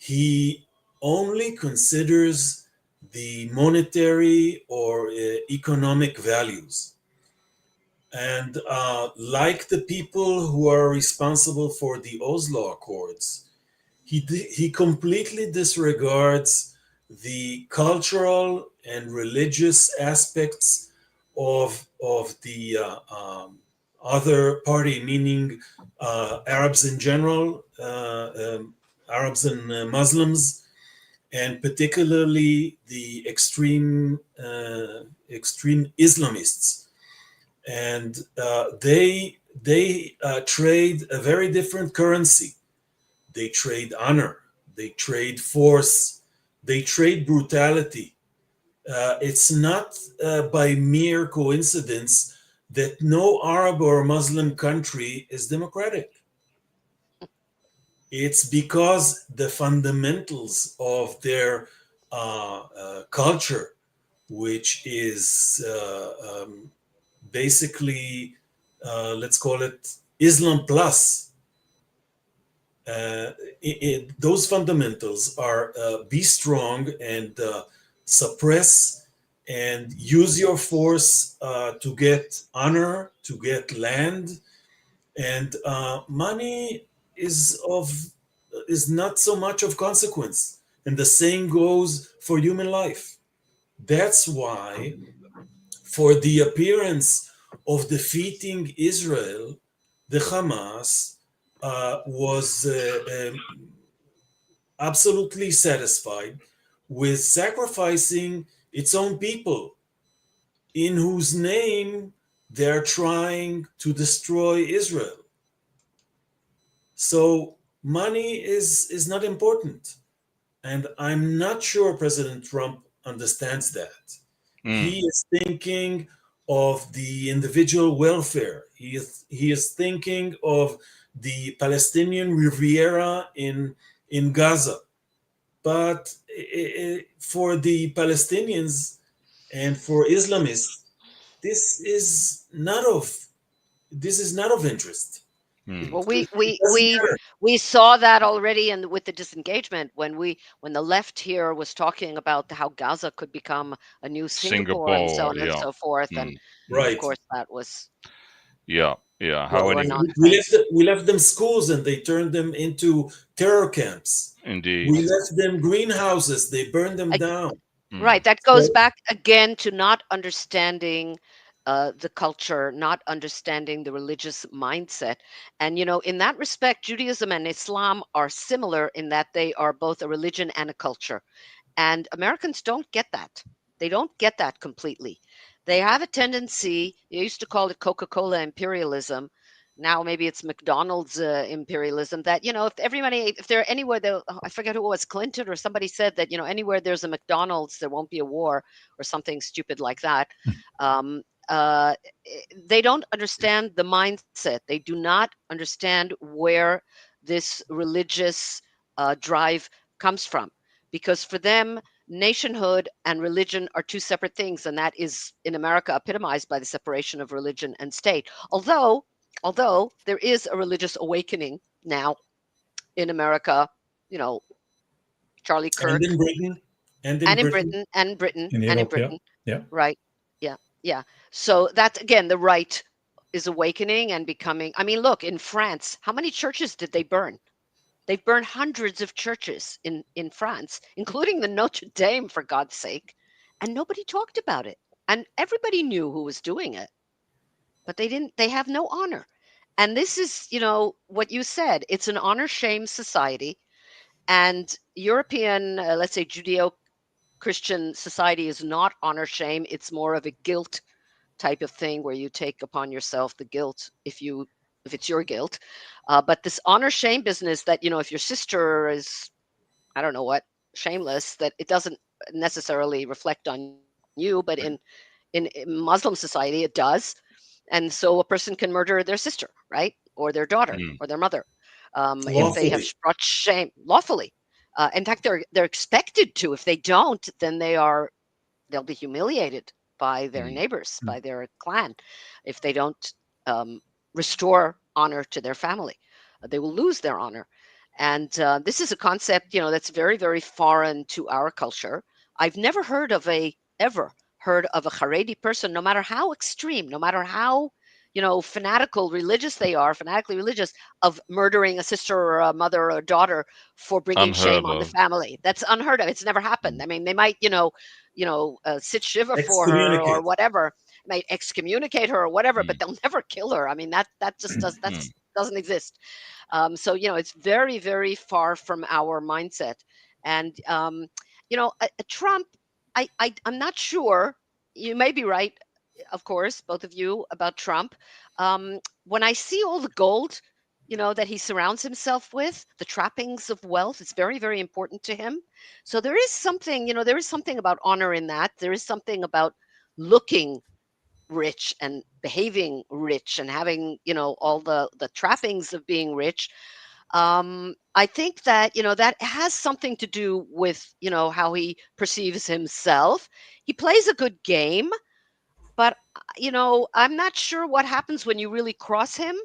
he only considers the monetary or economic values. And like the people who are responsible for the Oslo Accords, he completely disregards the cultural and religious aspects of the other party, meaning Arabs in general, Arabs and Muslims, and particularly the extreme Islamists. And they trade a very different currency. They trade honor, they trade force, they trade brutality. It's not by mere coincidence that no Arab or Muslim country is democratic. It's because the fundamentals of their culture, which is basically, let's call it Islam plus, those fundamentals are be strong and suppress and use your force to get honor, to get land, and money is not so much of consequence. And the same goes for human life. That's why, for the appearance of defeating Israel, the Hamas was absolutely satisfied with sacrificing its own people, in whose name they're trying to destroy Israel. So money is not important. And I'm not sure President Trump understands that. He is thinking of the individual welfare. He is thinking of the Palestinian Riviera in Gaza. But for the Palestinians and for Islamists, this is not of interest. Well, It doesn't matter. we saw that already, and with the disengagement when the left here was talking about how Gaza could become a new Singapore and so Singapore, on and yeah. so forth, and of Right. course that was Yeah, yeah. How Well, pure any nonsense. we left them schools and they turned them into terror camps. indeed. We left them greenhouses, they burned them I, down. right, that So, goes back again to not understanding the culture, not understanding the religious mindset. And in that respect, Judaism and Islam are similar in that they are both a religion and a culture. And Americans don't get that. They don't get that completely. They have a tendency, they used to call it Coca-Cola imperialism. Now maybe it's McDonald's imperialism, that, if they're anywhere, I forget who it was, Clinton or somebody said that, anywhere there's a McDonald's, there won't be a war or something stupid like that. Um, they don't understand the mindset. They do not understand where this religious drive comes from, because for them, nationhood and religion are two separate things, and that is in America epitomized by the separation of religion and state. Although there is a religious awakening now in America, you know, Charlie and in Kirk, Britain, and in and in Britain, Britain, and Britain, in and in Europe. Yeah, Britain, yeah. right? Yeah, yeah. So that's again the right is awakening and becoming. I mean, look, in France, how many churches did they burn? They've burned hundreds of churches in France, including the Notre Dame, for God's sake, and nobody talked about it. And everybody knew who was doing it, but they didn't. They have no honor. And this is, what you said. It's an honor shame society, and European, let's say, Judeo-Christian society is not honor shame. It's more of a guilt type of thing where you take upon yourself the guilt if it's your guilt. But this honor shame business that, if your sister is, I don't know what, shameless, that it doesn't necessarily reflect on you, but in Muslim society it does. And so a person can murder their sister, right? Or their daughter or Mm, their mother, if they have lawfully. brought shame lawfully. In fact, they're expected to. If they don't, then they'll be humiliated by their mm, neighbors, Mm. by their clan, if they don't um, restore honor to their family. They will lose their honor. And this is a concept, that's very, very foreign to our culture. I've never ever heard of a Haredi person, no matter how extreme, no matter how, fanatically religious, of murdering a sister or a mother or a daughter for bringing shame unheard on the of. family. That's unheard of. It's never happened. I mean, they might, sit shiva for her or Excommunicate. whatever, might excommunicate her or whatever, but Mm, they'll never kill her. I mean, that just mm, doesn't exist. So it's very, very far from our mindset. And Trump, I'm not sure. You may be right, of course, both of you, about Trump. When I see all the gold, that he surrounds himself with, the trappings of wealth, it's very, very important to him. So there is something about honor in that. There is something about looking rich and behaving rich and having, all the trappings of being rich. I think that, that has something to do with, how he perceives himself. He plays a good game, but, I'm not sure what happens when you really cross him.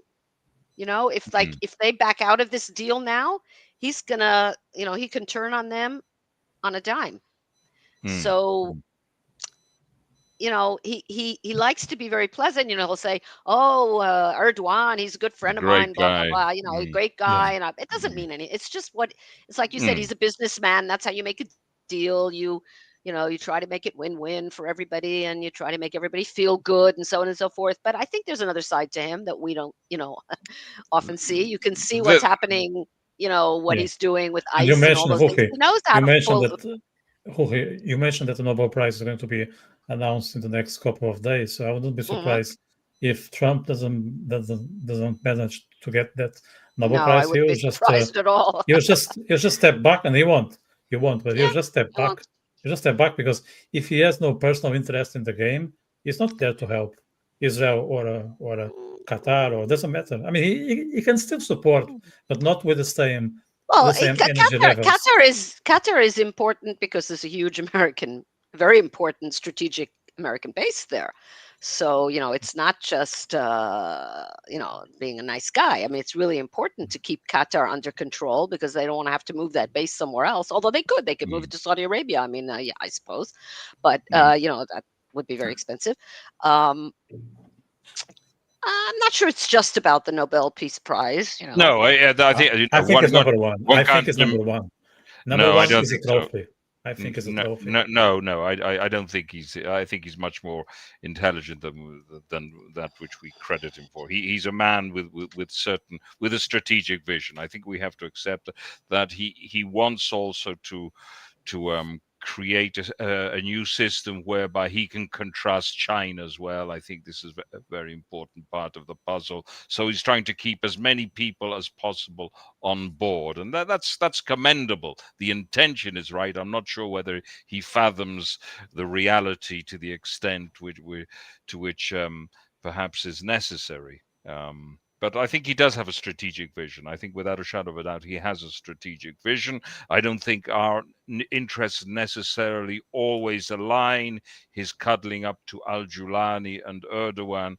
If they back out of this deal now, he's gonna, he can turn on them on a dime. So, he likes to be very pleasant. He'll say, "Oh, Erdogan, he's a good friend of Great mine." Blah blah guy. blah. Great Yeah. guy, and it doesn't mean any. It's just what it's like. You said he's a businessman. That's how you make a deal. You try to make it win-win for everybody, and you try to make everybody feel good, and so on and so forth. But I think there's another side to him that we don't, often see. You can see what's happening. What Yeah. he's doing with And you ICE and all mentioned, those things. Ruchie, He knows how you to mentioned pull. that Ruchie, you mentioned that the Nobel Prize is going to be announced in the next couple of days. So I wouldn't be surprised if Trump doesn't manage to get that Nobel No, I Prize. wouldn't be surprised at all. He'll just step back, and he won't. But he'll Yeah, just step he won't. back. He'll just step back because if he has no personal interest in the game, he's not there to help Israel or Qatar, or doesn't matter. I mean, he can still support, but not with the same Well, energy levels. Qatar is important because there's a huge very important strategic American base there. So, it's not just, being a nice guy. I mean, it's really important to keep Qatar under control because they don't want to have to move that base somewhere else. Although they could move it to Saudi Arabia. I mean, yeah, I suppose, but that would be very expensive. I'm not sure it's just about the Nobel Peace Prize. No, I think I think it's number one. I think it's number one. Number No, I one don't is a think so. trophy. I think it's a trophy. No. I don't think he's. I think he's much more intelligent than that which we credit him for. He's a man with a strategic vision. I think we have to accept that he wants also to create a new system whereby he can contrast China as well. I think this is a very important part of the puzzle. So he's trying to keep as many people as possible on board, and that's commendable. The intention is right. I'm not sure whether he fathoms the reality to the extent to which perhaps is necessary. But I think he does have a strategic vision. I think without a shadow of a doubt, he has a strategic vision. I don't think our interests necessarily always align. His cuddling up to Al-Julani and Erdogan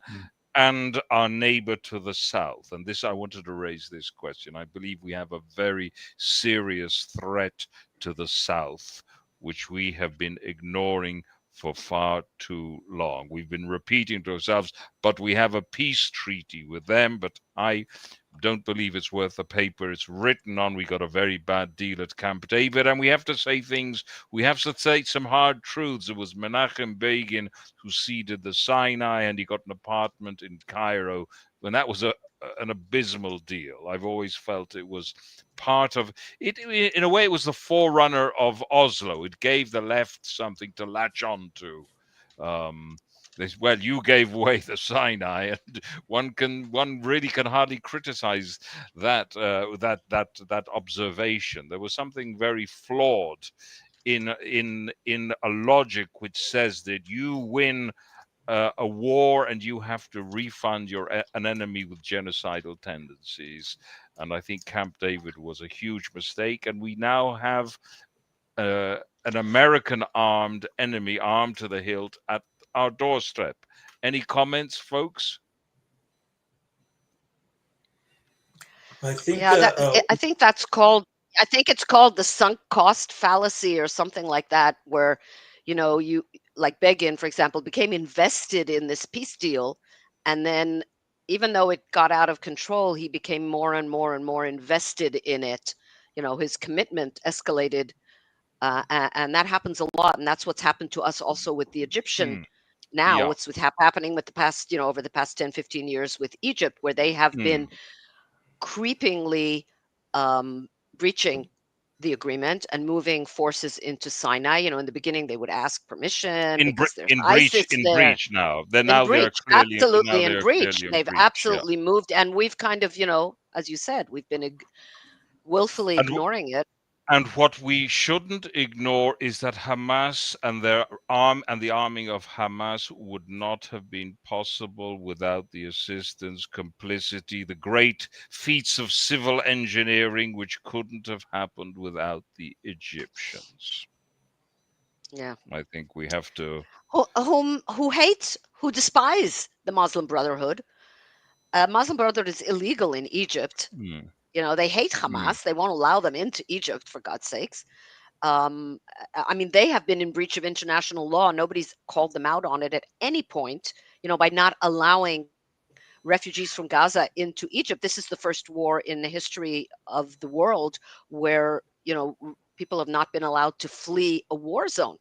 and our neighbor to the south. And I wanted to raise this question. I believe we have a very serious threat to the south, which we have been ignoring for far too long. We've been repeating to ourselves, but we have a peace treaty with them, but I don't believe it's worth the paper it's written on. We got a very bad deal at Camp David, and we have to say things. We have to say some hard truths. It was Menachem Begin who ceded the Sinai, and he got an apartment in Cairo, when that was an abysmal deal. I've always felt it was part of it. In a way, it was the forerunner of Oslo. It gave the left something to latch on to. Well, you gave away the Sinai, and one really can hardly criticize that observation. There was something very flawed in a logic which says that you win a war and you have to refund an enemy with genocidal tendencies. And I think Camp David was a huge mistake, and we now have an American armed enemy, armed to the hilt, at our doorstep. Any comments, folks? I think I think that's called. I think it's called the sunk cost fallacy or something like that, where you like Begin, for example, became invested in this peace deal, and then even though it got out of control, he became more and more and more invested in it. His commitment escalated, and that happens a lot, and that's what's happened to us also with the Egyptian. Now, Yeah. what's happening with the past, over the past 10, 15 years with Egypt, where they have been creepingly breaching the agreement and moving forces into Sinai. In the beginning they would ask permission because there's ISIS there. Breach now. They're clearly absolutely in breach. Clearly They've absolutely moved, and we've kind of, as you said, we've been willfully ignoring it. And what we shouldn't ignore is that Hamas and their the arming of Hamas would not have been possible without the assistance, complicity, the great feats of civil engineering, which couldn't have happened without the Egyptians. Yeah. I think we have to. Who hate, who despise the Muslim Brotherhood. Muslim Brotherhood is illegal in Egypt. Mm, They hate Hamas. They won't allow them into Egypt, for God's sakes. I mean, they have been in breach of international law. Nobody's called them out on it at any point, by not allowing refugees from Gaza into Egypt. This is the first war in the history of the world where, people have not been allowed to flee a war zone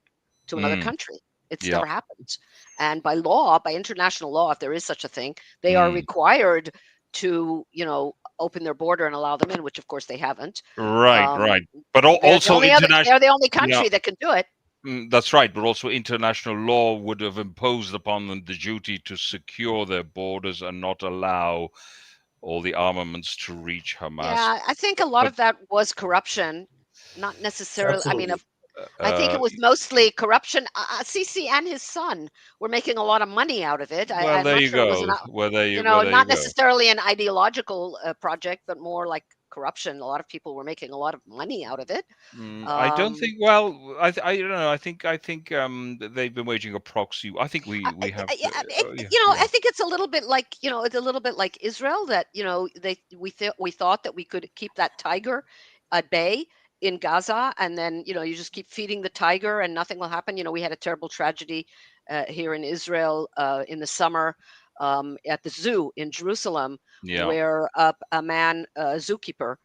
to another country. It's yeah. never happened. And by law, by international law, if there is such a thing, they are required to, open their border and allow them in, which of course they haven't. Right. But They're also they're the only country that can do it. That's right, but also international law would have imposed upon them the duty to secure their borders and not allow all the armaments to reach Hamas. Yeah, I think a lot of that was corruption, not necessarily. Absolutely. I mean, I think it was mostly corruption. Sisi and his son were making a lot of money out of it. Well, I'm there not you sure it was go. not necessarily an ideological project, but more like corruption. A lot of people were making a lot of money out of it. I don't think. Well, I don't know. I think they've been waging a proxy. I think we have. I think it's a little bit like it's a little bit like Israel that we thought that we could keep that tiger at bay in Gaza, and then you just keep feeding the tiger and nothing will happen. We had a terrible tragedy here in Israel in the summer at the zoo in Jerusalem, where a man, a zookeeper,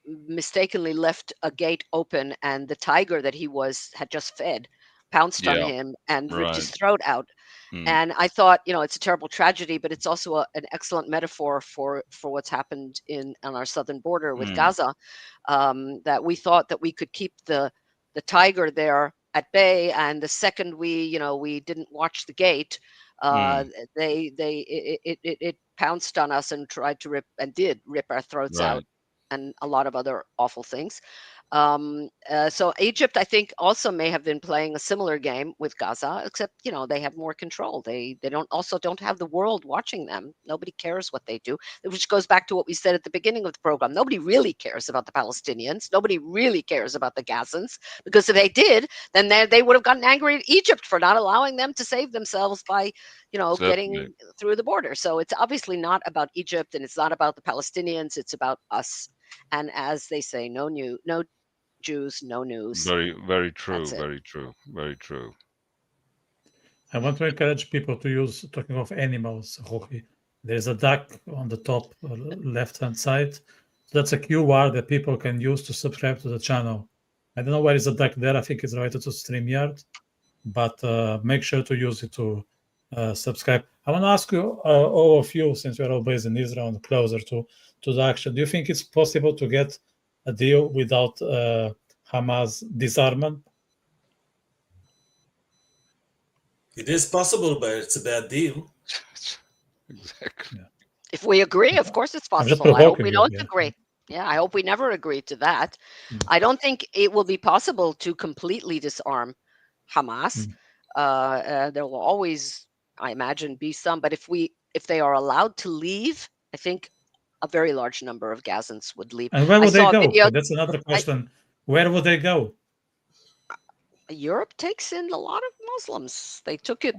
mistakenly left a gate open, and the tiger that he had just fed pounced on him and ripped his throat out. And I thought, it's a terrible tragedy, but it's also an excellent metaphor for what's happened on our southern border with Gaza. That we thought that we could keep the tiger there at bay, and the second we didn't watch the gate, it pounced on us and tried to rip our throats out, and a lot of other awful things. So Egypt, I think, also may have been playing a similar game with Gaza, except they have more control. They don't have the world watching them. Nobody cares what they do, which goes back to what we said at the beginning of the program. Nobody really cares about the Palestinians. Nobody really cares about the Gazans, because if they did, then they would have gotten angry at Egypt for not allowing them to save themselves by getting through the border. So it's obviously not about Egypt, and it's not about the Palestinians. It's about us. And as they say, no Jews, no news. Very, very true. Very true. Very true. I want to encourage people to use, talking of animals, Ruchie, there's a duck on the top left-hand side. That's a QR that people can use to subscribe to the channel. I don't know where is the duck there. I think it's related to StreamYard, but make sure to use it to subscribe. I want to ask you, all of you, since we're all based in Israel and closer to the action, do you think it's possible to get a deal without Hamas disarmament? It is possible, but it's a bad deal. Exactly. Yeah. If we agree, of course it's possible. I hope we don't agree. Yeah, I hope we never agree to that. I don't think it will be possible to completely disarm Hamas. There will always, I imagine, be some. But if they are allowed to leave, I think a very large number of Gazans would leave. And where would they go? That's another question. Where would they go? Europe takes in a lot of Muslims. They took it.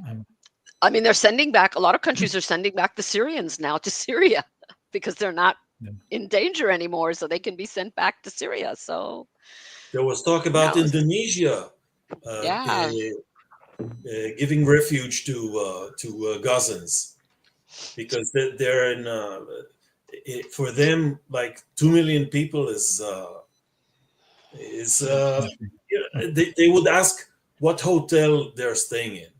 I mean, they're sending back, a lot of countries are sending back the Syrians now to Syria because they're not in danger anymore, so they can be sent back to Syria. So there was talk about Indonesia giving refuge to Gazans, because they're in for them, like 2 million people they would ask what hotel they're staying in.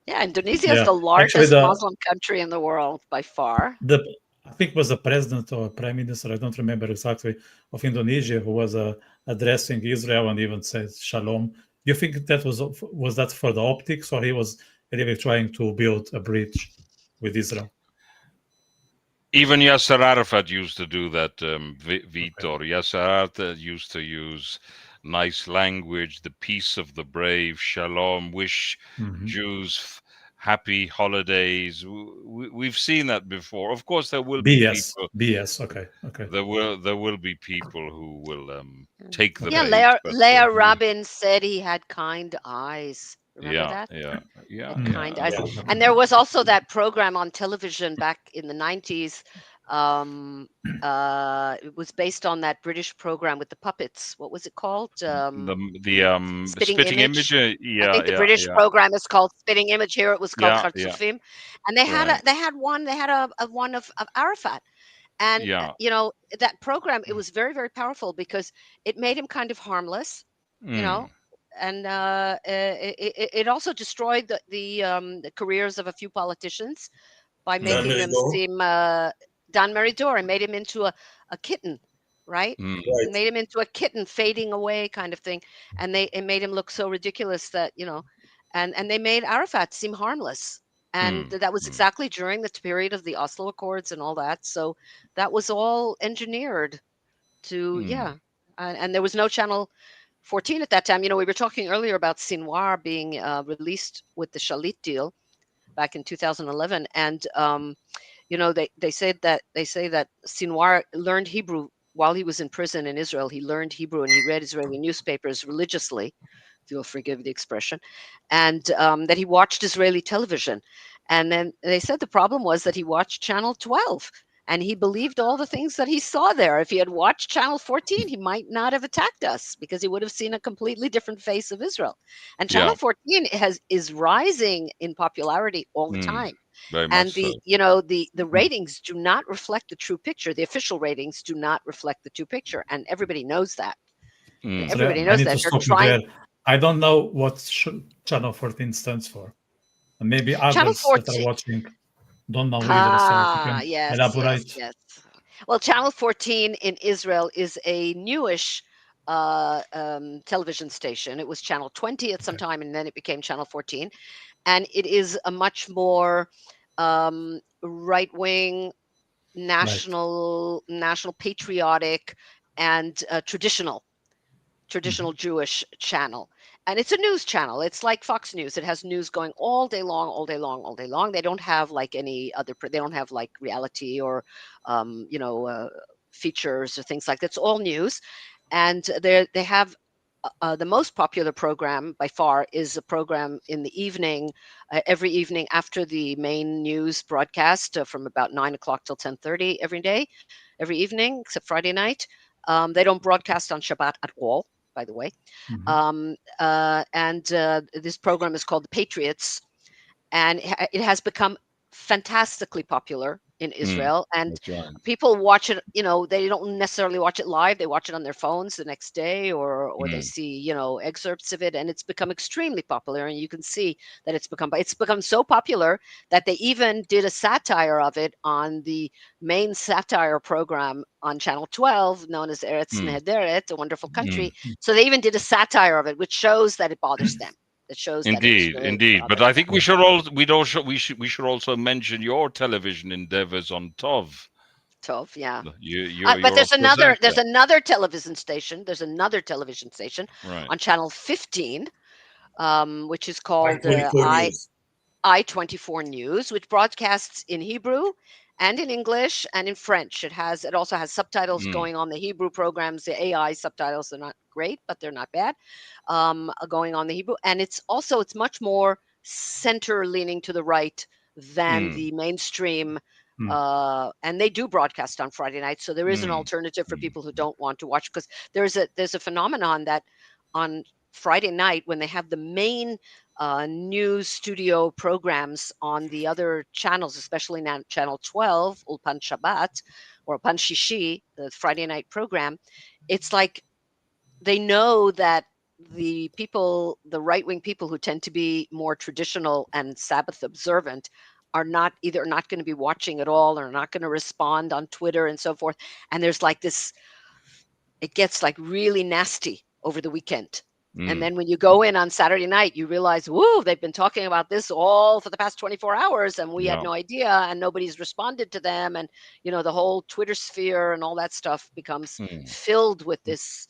Yeah, Indonesia is the largest Muslim country in the world by far. I think it was the president or prime minister, I don't remember exactly, of Indonesia, who was addressing Israel and even said shalom. Do you think that was that for the optics, or he was really trying to build a bridge with Israel? Even Yasser Arafat used to do that, Vitor. Yasser Arafat used to use nice language, the peace of the brave, shalom, wish Jews happy holidays. We've seen that before. Of course, there will be people. BS. Okay. There will be people who will take the Yeah, bait. Leah Rabin said he had kind eyes. Remember that? Yeah. Kind eyes. And there was also that program on television back in the 90s. It was based on that British program with the puppets. What was it called? The spitting image. I think the British program is called Spitting Image. Here it was called Khartoufim. And they had a one of Arafat. And you know, that program, it was very, very powerful because it made him kind of harmless, you know, and it also destroyed the careers of a few politicians by making them seem Dan Meridor, and made him into a kitten, right? Right. Made him into a kitten fading away kind of thing. And it made him look so ridiculous that, you know, and they made Arafat seem harmless. And that was exactly during the period of the Oslo Accords and all that. So that was all engineered to, and there was no Channel 14 at that time. You know, we were talking earlier about Sinwar being released with the Shalit deal back in 2011. And, you know, they say that Sinwar learned Hebrew while he was in prison in Israel. He learned Hebrew and he read Israeli newspapers religiously, if you'll forgive the expression, and that he watched Israeli television. And then they said the problem was that he watched Channel 12 and he believed all the things that he saw there. If he had watched Channel 14, he might not have attacked us because he would have seen a completely different face of Israel. And Channel 14 is rising in popularity all the time. Very And much so. you know, the ratings do not reflect the true picture. The official ratings do not reflect the true picture, and everybody knows that. Everybody knows that. They're trying. I don't know what Channel 14 stands for. And maybe others that are watching don't know either. So elaborate. Yes. Well, Channel 14 in Israel is a newish television station. It was Channel 20 at some time, and then it became Channel 14. And it is a much more right-wing, national patriotic, and traditional Jewish channel. And it's a news channel. It's like Fox News. It has news going all day long. They don't have like any other, they don't have like reality or, you know, features or things like that. It's all news. And they have the most popular program by far is a program in the evening, every evening after the main news broadcast from about 9 o'clock till 10:30 every evening, except Friday night. They don't broadcast on Shabbat at all, by the way. This program is called The Patriots, and it has become fantastically popular in Israel, and people watch it. You know, they don't necessarily watch it live; they watch it on their phones the next day, or they see, you know, excerpts of it, and it's become extremely popular. And you can see that it's become so popular that they even did a satire of it on the main satire program on Channel 12, known as Erez Nehederet, A Wonderful Country. So they even did a satire of it, which shows that it bothers them. That shows indeed. But I think we should also mention your television endeavors on Tov. Tov, yeah. But there's another television station. There's another television station on Channel 15, which is called I-24 News, which broadcasts in Hebrew and in English and in French. It also has subtitles going on the Hebrew programs. The AI subtitles are not great, but they're not bad. Going on the Hebrew, and it's much more center leaning to the right than the mainstream. And they do broadcast on Friday night, so there is an alternative for people who don't want to watch, because there's a phenomenon that on Friday night, when they have the main news studio programs on the other channels, especially now Channel 12, Ulpan Shabbat or Ulpan Shishi, the Friday night program, it's like they know that the right-wing people who tend to be more traditional and Sabbath observant are either not going to be watching at all or not going to respond on Twitter and so forth. And there's like this, it gets like really nasty over the weekend. And then when you go in on Saturday night, you realize, whoa, they've been talking about this all for the past 24 hours and we had no idea, and nobody's responded to them. And, the whole Twitter sphere and all that stuff becomes filled with this,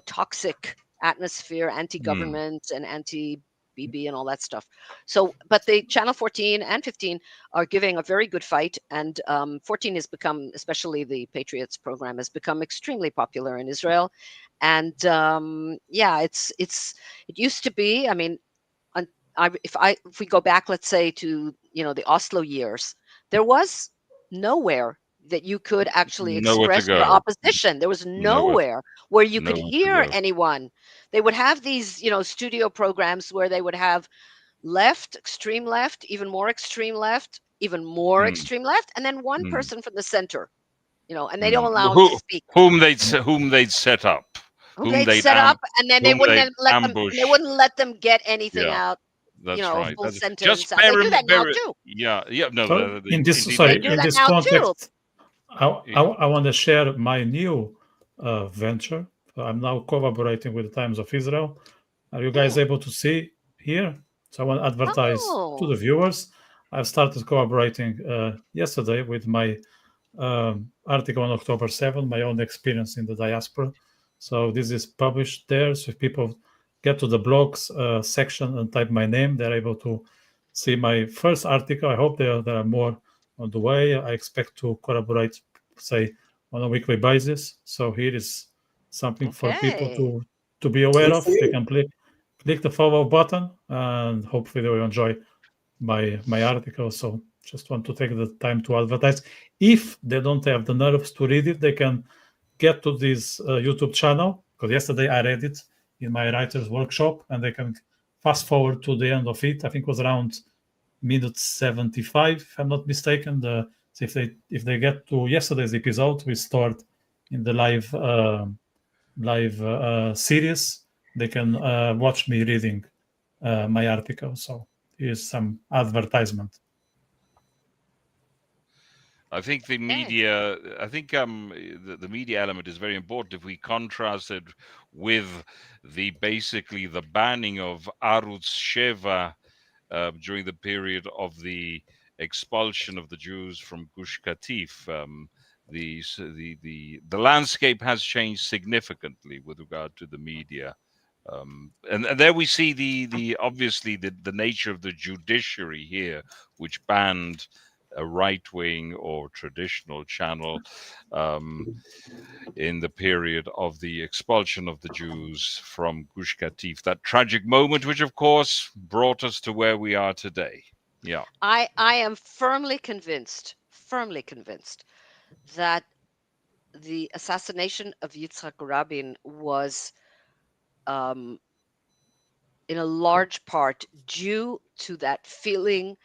toxic atmosphere, anti-government and anti-BB and all that stuff. So, but the Channel 14 and 15 are giving a very good fight. And 14 has become, especially the Patriots program, has become extremely popular in Israel. And it used to be, I mean, if we go back, let's say to, the Oslo years, there was nowhere that you could actually Nowhere to express your go. opposition. There was nowhere where you could hear anyone. They would have these, studio programs where they would have left, extreme left, even more extreme left, even more extreme left, and then one person from the center, and they don't allow them to speak. Whom they'd set up. Whom they'd set up, and then they wouldn't let them. They wouldn't let them get anything out. That's right. Full sentence. Just they do that now too. Yeah. No. So in this context, I want to share my new venture. I'm now collaborating with the Times of Israel. Are you guys able to see here? So I want to advertise to the viewers. I've started collaborating yesterday with my article on October 7, my own experience in the diaspora. So this is published there. So if people get to the blogs section and type my name, they're able to see my first article. I hope there are more on the way. I expect to collaborate, say, on a weekly basis. So here is something for people to be aware of. They can click the follow button, and hopefully they will enjoy my article. So just want to take the time to advertise. If they don't have the nerves to read it, they can get to this YouTube channel, because yesterday I read it in my writer's workshop, and they can fast forward to the end of it. I think it was around minute 75, if I'm not mistaken. So if they get to yesterday's episode, we start in the live series. They can watch me reading my article. So here's some advertisement. I think the media. I think the media element is very important. If we contrast it with basically the banning of Arutz Sheva during the period of the expulsion of the Jews from Gush Katif, the landscape has changed significantly with regard to the media. And there we see the obviously the nature of the judiciary here, which banned a right-wing or traditional channel in the period of the expulsion of the Jews from Gush Katif. That tragic moment, which of course brought us to where we are today. Yeah, I am firmly convinced that the assassination of Yitzhak Rabin was in a large part due to that feeling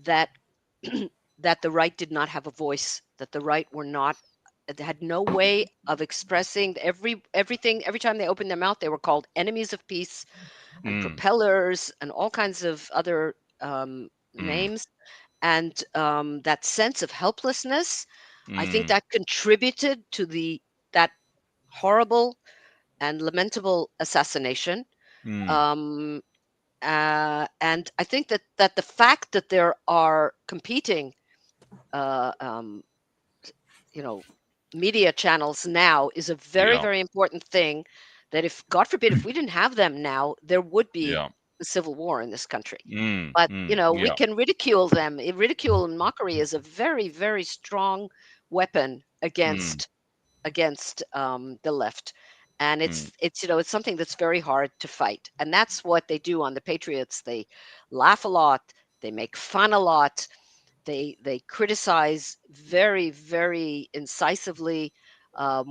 that that the right did not have a voice, that the right had no way of expressing everything. Every time they opened their mouth, they were called enemies of peace and propellers and all kinds of other names. And that sense of helplessness, I think that contributed to that horrible and lamentable assassination. And I think that the fact that there are competing media channels now is a very, very important thing, that if, God forbid, if we didn't have them now, there would be a civil war in this country. But, we can ridicule them. Ridicule and mockery is a very, very strong weapon against the left. And it's something that's very hard to fight. And that's what they do on the Patriots. They laugh a lot. They make fun a lot. They criticize very, very incisively a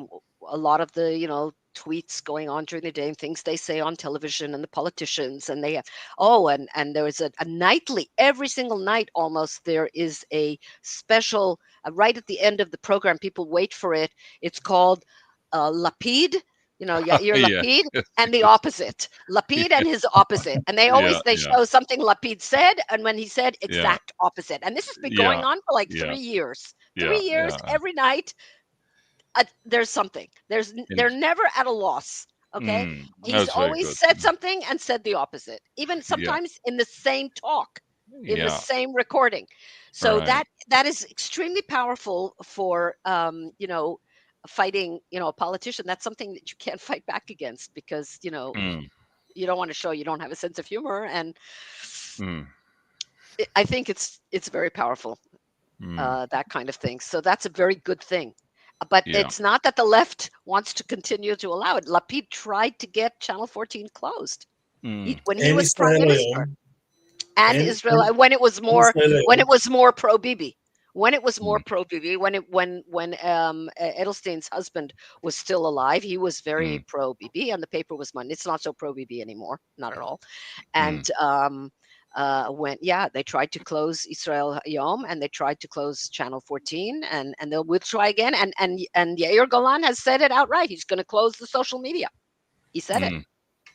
lot of the tweets going on during the day and things they say on television, and the politicians. And they have and there is a nightly, every single night almost, there is a special right at the end of the program. People wait for it. It's called Lapid. Yair Lapid and the opposite. Lapid and his opposite. And they always show something Lapid said, and when he said exact opposite. And this has been going on for like 3 years. 3 years, every night. There's something. They're never at a loss Okay, he's That's very always good. said something and said the opposite, even Yeah. sometimes in the same talk, in the Yeah. same recording. So Right. that is extremely powerful for fighting, a politician. That's something that you can't fight back against, because you don't want to show you don't have a sense of humor, and I think it's very powerful, that kind of thing. So that's a very good thing. But Yeah. it's not that the left wants to continue to allow it. Lapid tried to get Channel 14 closed when he And was prime minister, Israel and and Israel, when it was more pro Bibi. When it was more pro Bibi, when Edelstein's husband was still alive, he was very pro Bibi, and the paper was mine. It's not so pro Bibi anymore, not at all. And when they tried to close Israel Yom, and they tried to close Channel 14, and we'll try again. And Yair Golan has said it outright. He's going to close the social media. He said it.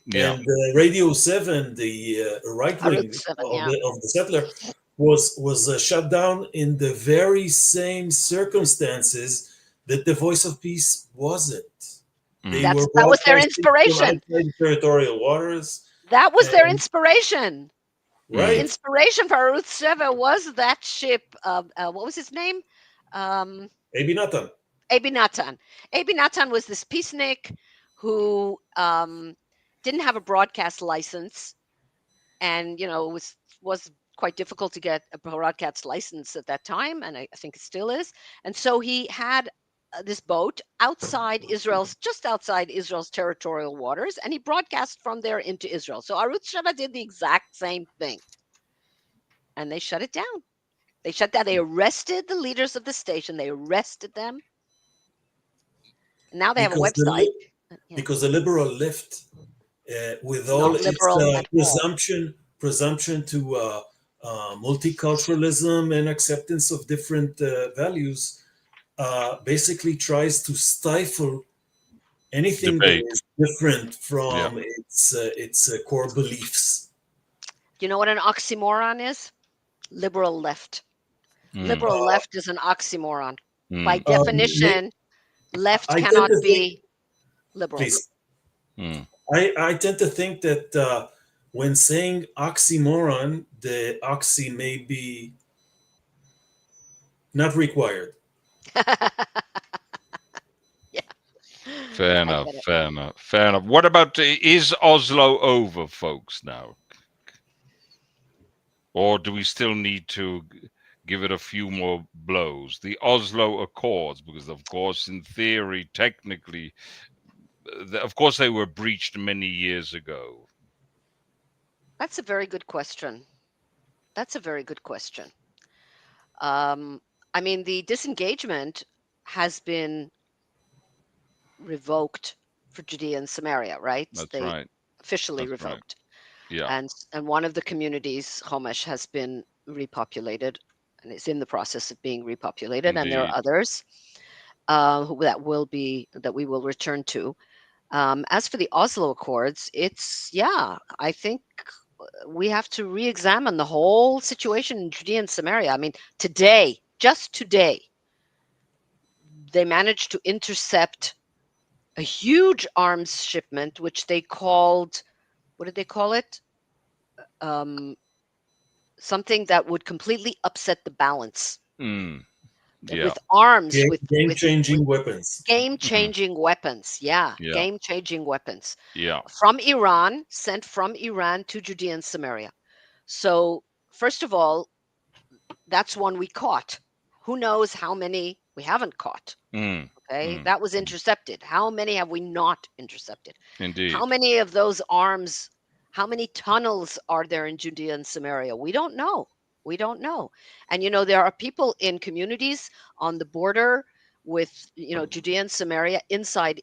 Yeah. And Radio 7, the right wing Arutz 7, of the settler, was shut down in the very same circumstances that the Voice of Peace wasn't. They were that was their broadcasting from inspiration. outside territorial waters. That was their inspiration. Right. Inspiration for Arutz 7 was that ship. What was his name? Abi Natan. Abi Natan. Abi Natan was this peacenik who didn't have a broadcast license, and was quite difficult to get a broadcast license at that time, and I think it still is. And so he had this boat just outside Israel's territorial waters, and he broadcast from there into Israel. So Arutz Sheva did the exact same thing, and they shut it down. They arrested the leaders of the station. They arrested them. Now they have a website. Because the liberal left, with all its presumption to multiculturalism and acceptance of different values, basically tries to stifle anything that is different from its core beliefs. You know what an oxymoron is? Liberal left. Liberal left is an oxymoron. By definition, left cannot be liberal. Please. I tend to think that when saying oxymoron, the oxy may be not required. Fair enough. What about, is Oslo over, folks, now? Or do we still need to give it a few more blows? The Oslo Accords, because of course, in theory, technically, of course, they were breached many years ago. That's a very good question. I mean, the disengagement has been revoked for Judea and Samaria, right? That's right. Officially revoked. Right. Yeah. And one of the communities, Homesh, has been repopulated, and it's in the process of being repopulated. Indeed. And there are others that we will return to. As for the Oslo Accords, I think we have to re-examine the whole situation in Judea and Samaria. I mean, just today, they managed to intercept a huge arms shipment, which they called, what did they call it? Something that would completely upset the balance. With arms, game-changing weapons. Game-changing weapons, game-changing weapons. Yeah. Sent from Iran to Judea and Samaria. So, first of all, that's one we caught. Who knows how many we haven't caught? Okay, that was intercepted. How many have we not intercepted? Indeed. How many of those arms, how many tunnels are there in Judea and Samaria? We don't know. And there are people in communities on the border with Judea and Samaria inside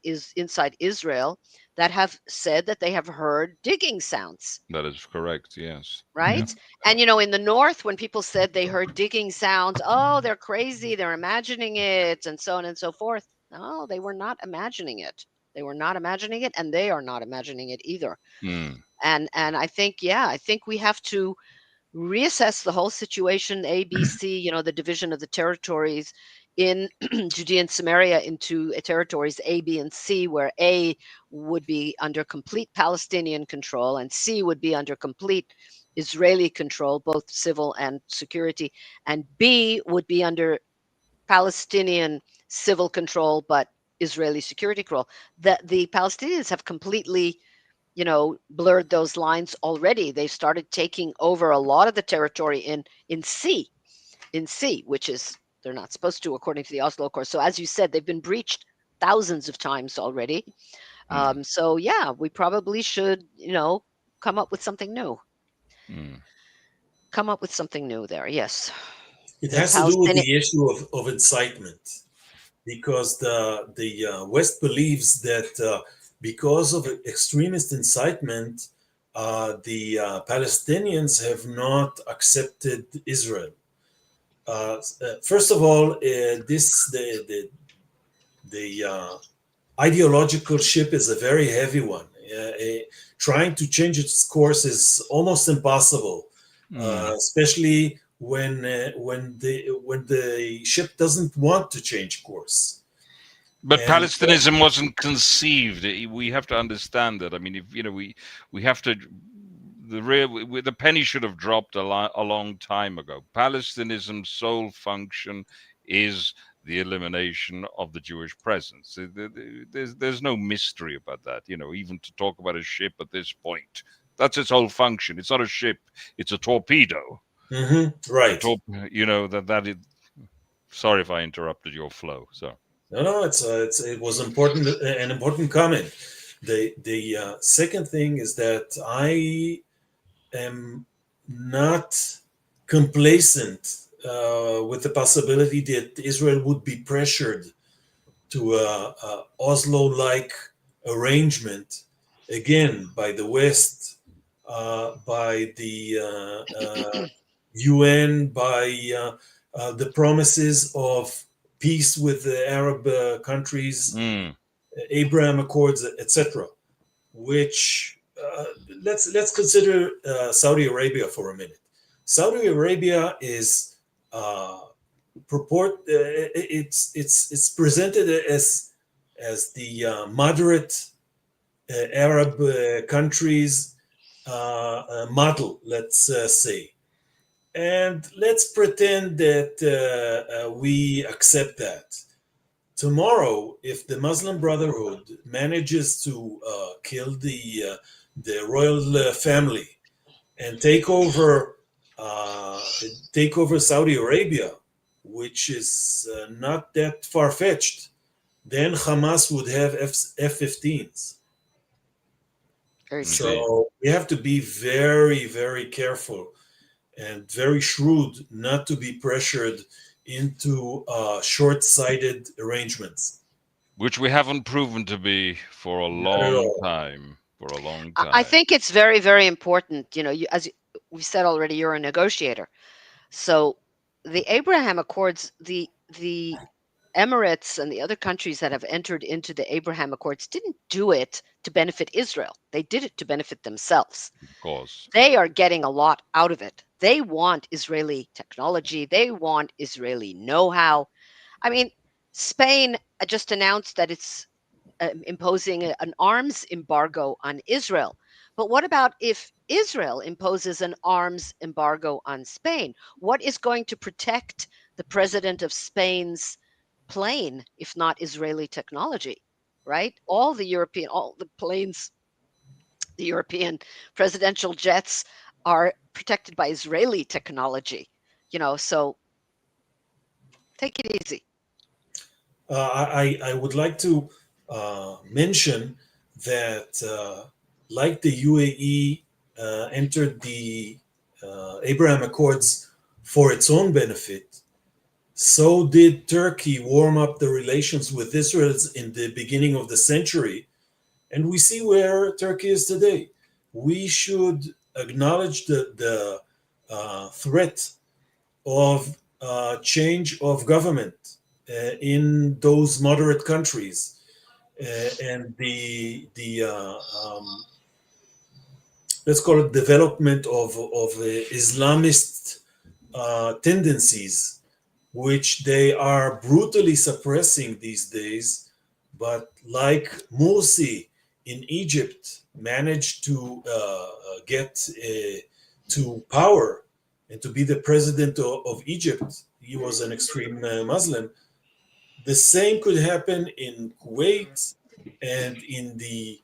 Israel that have said that they have heard digging sounds. That is correct, yes. Right? Yeah. And in the north, when people said they heard digging sounds, oh, they're crazy, they're imagining it, and so on and so forth. No, they were not imagining it. And they are not imagining it either. And I think we have to reassess the whole situation, ABC, the division of the territories in Judea and Samaria into territories A, B, and C, where A would be under complete Palestinian control and C would be under complete Israeli control, both civil and security, and B would be under Palestinian civil control but Israeli security control. The Palestinians have completely, blurred those lines already. They've started taking over a lot of the territory in C, which is they're not supposed to according to the Oslo Accord. So as you said, they've been breached thousands of times already. So yeah, we probably should, come up with something new. Come up with something new there. Yes. It has to do with the issue of incitement, because the West believes that because of extremist incitement, the Palestinians have not accepted Israel. First of all, the ideological ship is a very heavy one. Trying to change its course is almost impossible, especially when the ship doesn't want to change course. But Palestinianism wasn't conceived. We have to understand that. I mean, if we have to. The penny should have dropped a long time ago. Palestinianism's sole function is the elimination of the Jewish presence. There's no mystery about that. Even to talk about a ship at this point, that's its whole function. It's not a ship; it's a torpedo. Mm-hmm. Right. Sorry if I interrupted your flow. So. No, it was important, an important comment. The second thing is that I am not complacent with the possibility that Israel would be pressured to a Oslo-like arrangement, again, by the West, by the UN, by the promises of peace with the Arab countries, Abraham Accords, etc. Which let's consider Saudi Arabia for a minute. Saudi Arabia is it's presented as the moderate Arab countries model, let's say. And let's pretend that we accept that. Tomorrow, if the Muslim Brotherhood manages to kill the royal family and take over Saudi Arabia, which is not that far-fetched, then Hamas would have F-15s. So we have to be very, very careful and very shrewd not to be pressured into short-sighted arrangements. Which we haven't proven to be for a long time. I think it's very, very important. As we said already, you're a negotiator. So the Abraham Accords, the Emirates and the other countries that have entered into the Abraham Accords didn't do it to benefit Israel. They did it to benefit themselves. Of course. They are getting a lot out of it. They want Israeli technology. They want Israeli know-how. I mean, Spain just announced that it's imposing an arms embargo on Israel. But what about if Israel imposes an arms embargo on Spain? What is going to protect the president of Spain's plane, if not Israeli technology, right? All the planes, the European presidential jets are protected by Israeli technology, so take it easy. I would like to mention that like the UAE entered the Abraham Accords for its own benefit, so did Turkey warm up the relations with Israel in the beginning of the century. And we see where Turkey is today. We should acknowledge the threat of change of government in those moderate countries, and the let's call it development of Islamist tendencies which they are brutally suppressing these days. But like Morsi in Egypt managed to get to power and to be the president of Egypt, he was an extreme Muslim. The same could happen in Kuwait and in the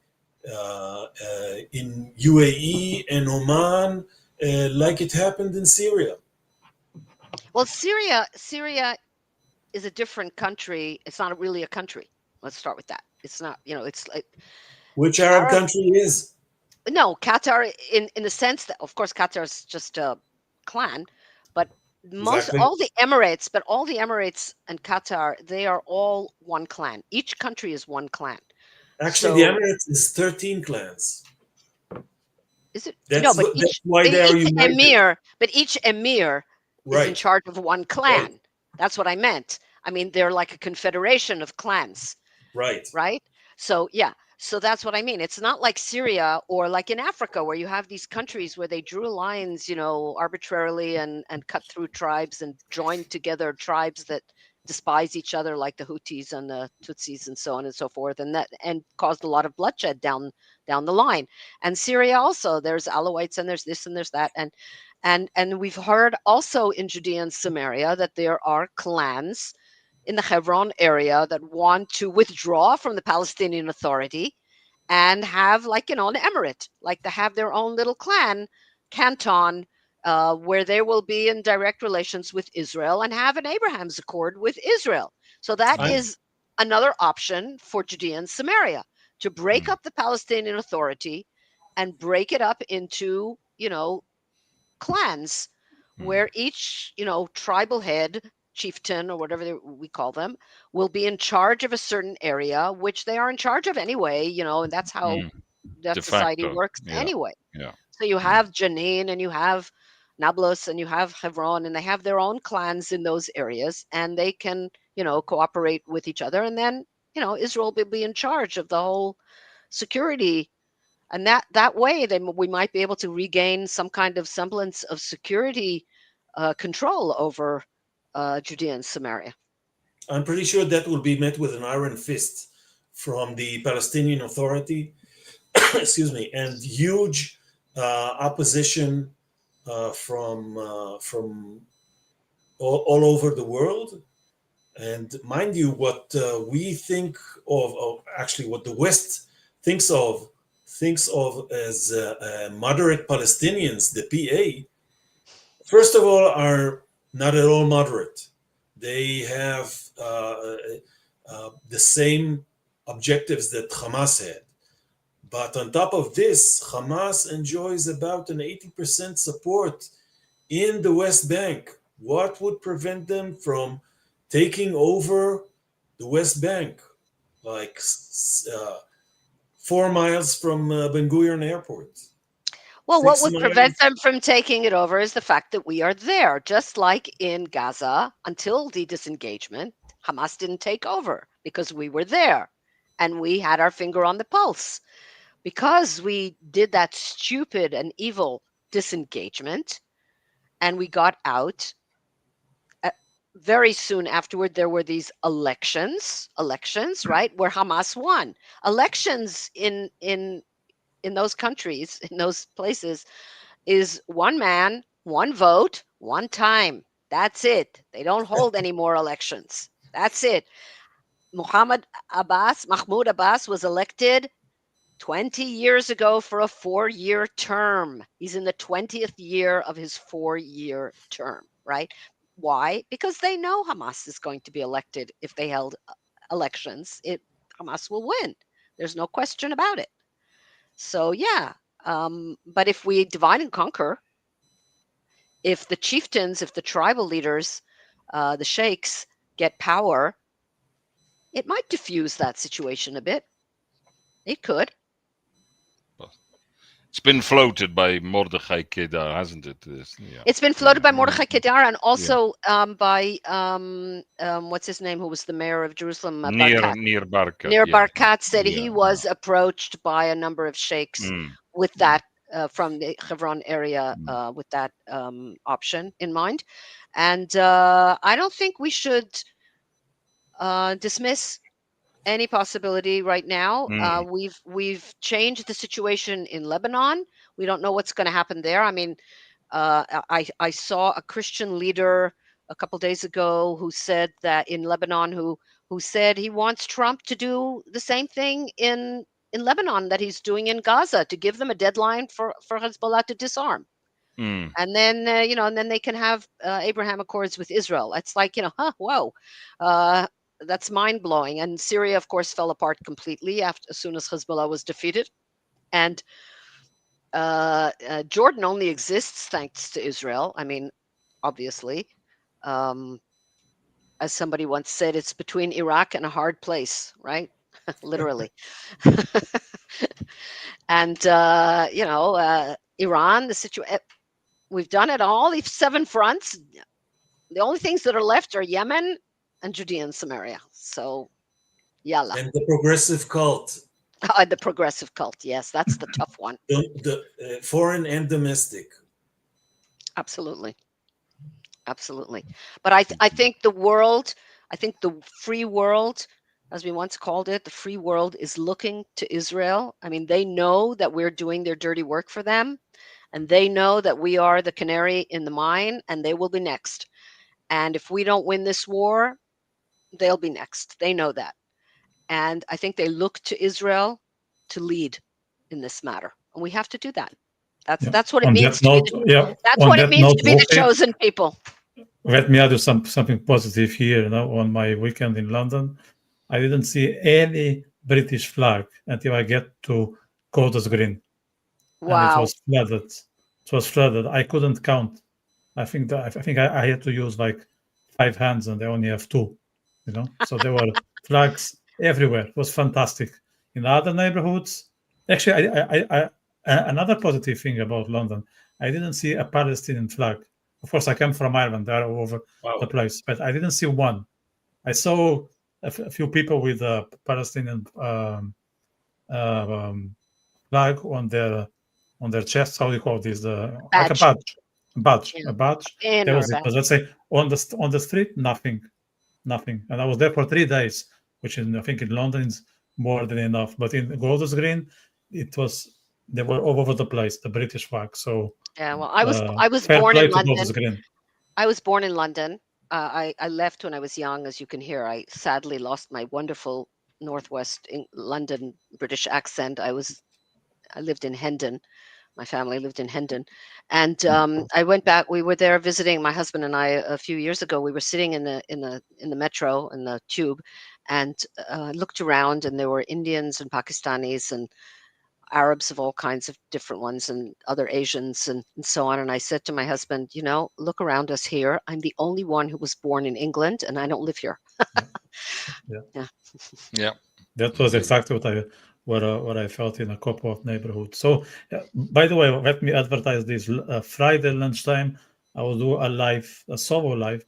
in UAE and Oman, like it happened in Syria. Well, Syria is a different country. It's not really a country. Let's start with that. It's not, it's like Which Arab country is? No, Qatar in the sense that, of course, Qatar is just a clan, but Exactly. all the Emirates and Qatar, they are all one clan. Each country is one clan. Actually, the Emirates is 13 clans. Is it? That's, No, but that's why they are united. each emir Right. is in charge of one clan. Right. That's what I meant. I mean, they're like a confederation of clans. Right. Right. So yeah. So that's what I mean. It's not like Syria or like in Africa where you have these countries where they drew lines, arbitrarily and cut through tribes and joined together tribes that despise each other, like the Houthis and the Tutsis and so on and so forth, and caused a lot of bloodshed down the line. And Syria also, there's Alawites and there's this and there's that, and we've heard also in Judea and Samaria that there are clans in the Hebron area that want to withdraw from the Palestinian Authority and have, like, an emirate, like to have their own little canton, where they will be in direct relations with Israel and have an Abraham's Accord with Israel. So that is another option for Judea and Samaria, to break up the Palestinian Authority and break it up into, clans where each, tribal head, chieftain, or whatever we call them, will be in charge of a certain area, which they are in charge of anyway, and that's how that society works anyway. Yeah. So you have Jenin and you have Nablus and you have Hebron, and they have their own clans in those areas, and they can, cooperate with each other. And then, Israel will be in charge of the whole security. And that way, then we might be able to regain some kind of semblance of security control over Judea and Samaria. I'm pretty sure that will be met with an iron fist from the Palestinian Authority, excuse me, and huge opposition from all over the world. And mind you, what we think of, actually what the West thinks of as moderate Palestinians, the PA, first of all, are not at all moderate. They have the same objectives that Hamas had. But on top of this, Hamas enjoys about an 80% support in the West Bank. What would prevent them from taking over the West Bank, like 4 miles from Ben Gurion Airport? Well, what would prevent them from taking it over is the fact that we are there. Just like in Gaza, until the disengagement, Hamas didn't take over because we were there and we had our finger on the pulse. Because we did that stupid and evil disengagement and we got out, very soon afterward, there were these elections, right, where Hamas won. Elections in those countries, in those places, is one man, one vote, one time. That's it. They don't hold any more elections. That's it. Mahmoud Abbas was elected 20 years ago for a 4-year term. He's in the 20th year of his 4-year term, right? Why? Because they know Hamas is going to be elected. If they held elections, Hamas will win. There's no question about it. So yeah, but if we divide and conquer, if the chieftains, if the tribal leaders, the sheikhs get power, it might diffuse that situation a bit. It could. It's been floated by Mordechai Kedar, hasn't it? Yeah. It's been floated by Mordechai Kedar and also by what's his name, who was the mayor of Jerusalem, Nir Barkat. Nir Barkat said he was approached by a number of sheikhs with that from the Hebron area with that option in mind. And I don't think we should dismiss any possibility right now. We've changed the situation in Lebanon. We don't know what's going to happen there. I mean, I saw a Christian leader a couple days ago who said that in Lebanon, who said he wants Trump to do the same thing in Lebanon that he's doing in Gaza, to give them a deadline for Hezbollah to disarm. And then, and then they can have Abraham Accords with Israel. It's like, whoa, that's mind blowing. And Syria, of course, fell apart completely as soon as Hezbollah was defeated. And Jordan only exists thanks to Israel. I mean, obviously, as somebody once said, it's between Iraq and a hard place, right? Literally. And, Iran, the situation, we've done it on all these 7 fronts. The only things that are left are Yemen and Judea and Samaria. So, yalla. And the progressive cult. The progressive cult, yes, that's the tough one. The foreign and domestic. Absolutely. But I think the world, the free world, as we once called it, the free world is looking to Israel. I mean, they know that we're doing their dirty work for them, and they know that we are the canary in the mine, and they will be next. And if we don't win this war, they'll be next. They know that. And I think they look to Israel to lead in this matter. And we have to do that. That's what it means to be the chosen people. Let me add something positive here. On my weekend in London, I didn't see any British flag until I get to Golders Green. Wow. And it was flooded. I couldn't count. I think I had to use like 5 hands, and I only have 2. So there were flags everywhere. It was fantastic. In other neighborhoods, actually, I another positive thing about London, I didn't see a Palestinian flag. Of course, I come from Ireland; they're all over the place, but I didn't see one. I saw a few people with a Palestinian flag on their chest. How do you call this? Like a badge. Yeah. A badge. There was it. But let's say on the street, nothing. And I was there for 3 days, which is, I think, in London is more than enough. But in Golders Green, they were all over the place, the British flag. So yeah, well, I was born in London. I was born in London. I left when I was young, as you can hear. I sadly lost my wonderful Northwest London British accent. I lived in Hendon. My family lived in Hendon, and I went back. We were there visiting, my husband and I, a few years ago. We were sitting in the metro, in the tube, and looked around, and there were Indians and Pakistanis and Arabs of all kinds of different ones, and other Asians and so on. And I said to my husband, look around us here. I'm the only one who was born in England, and I don't live here. Yeah. That was exactly what I felt in a couple of neighborhoods. So, by the way, let me advertise this. Friday lunchtime, I will do a solo live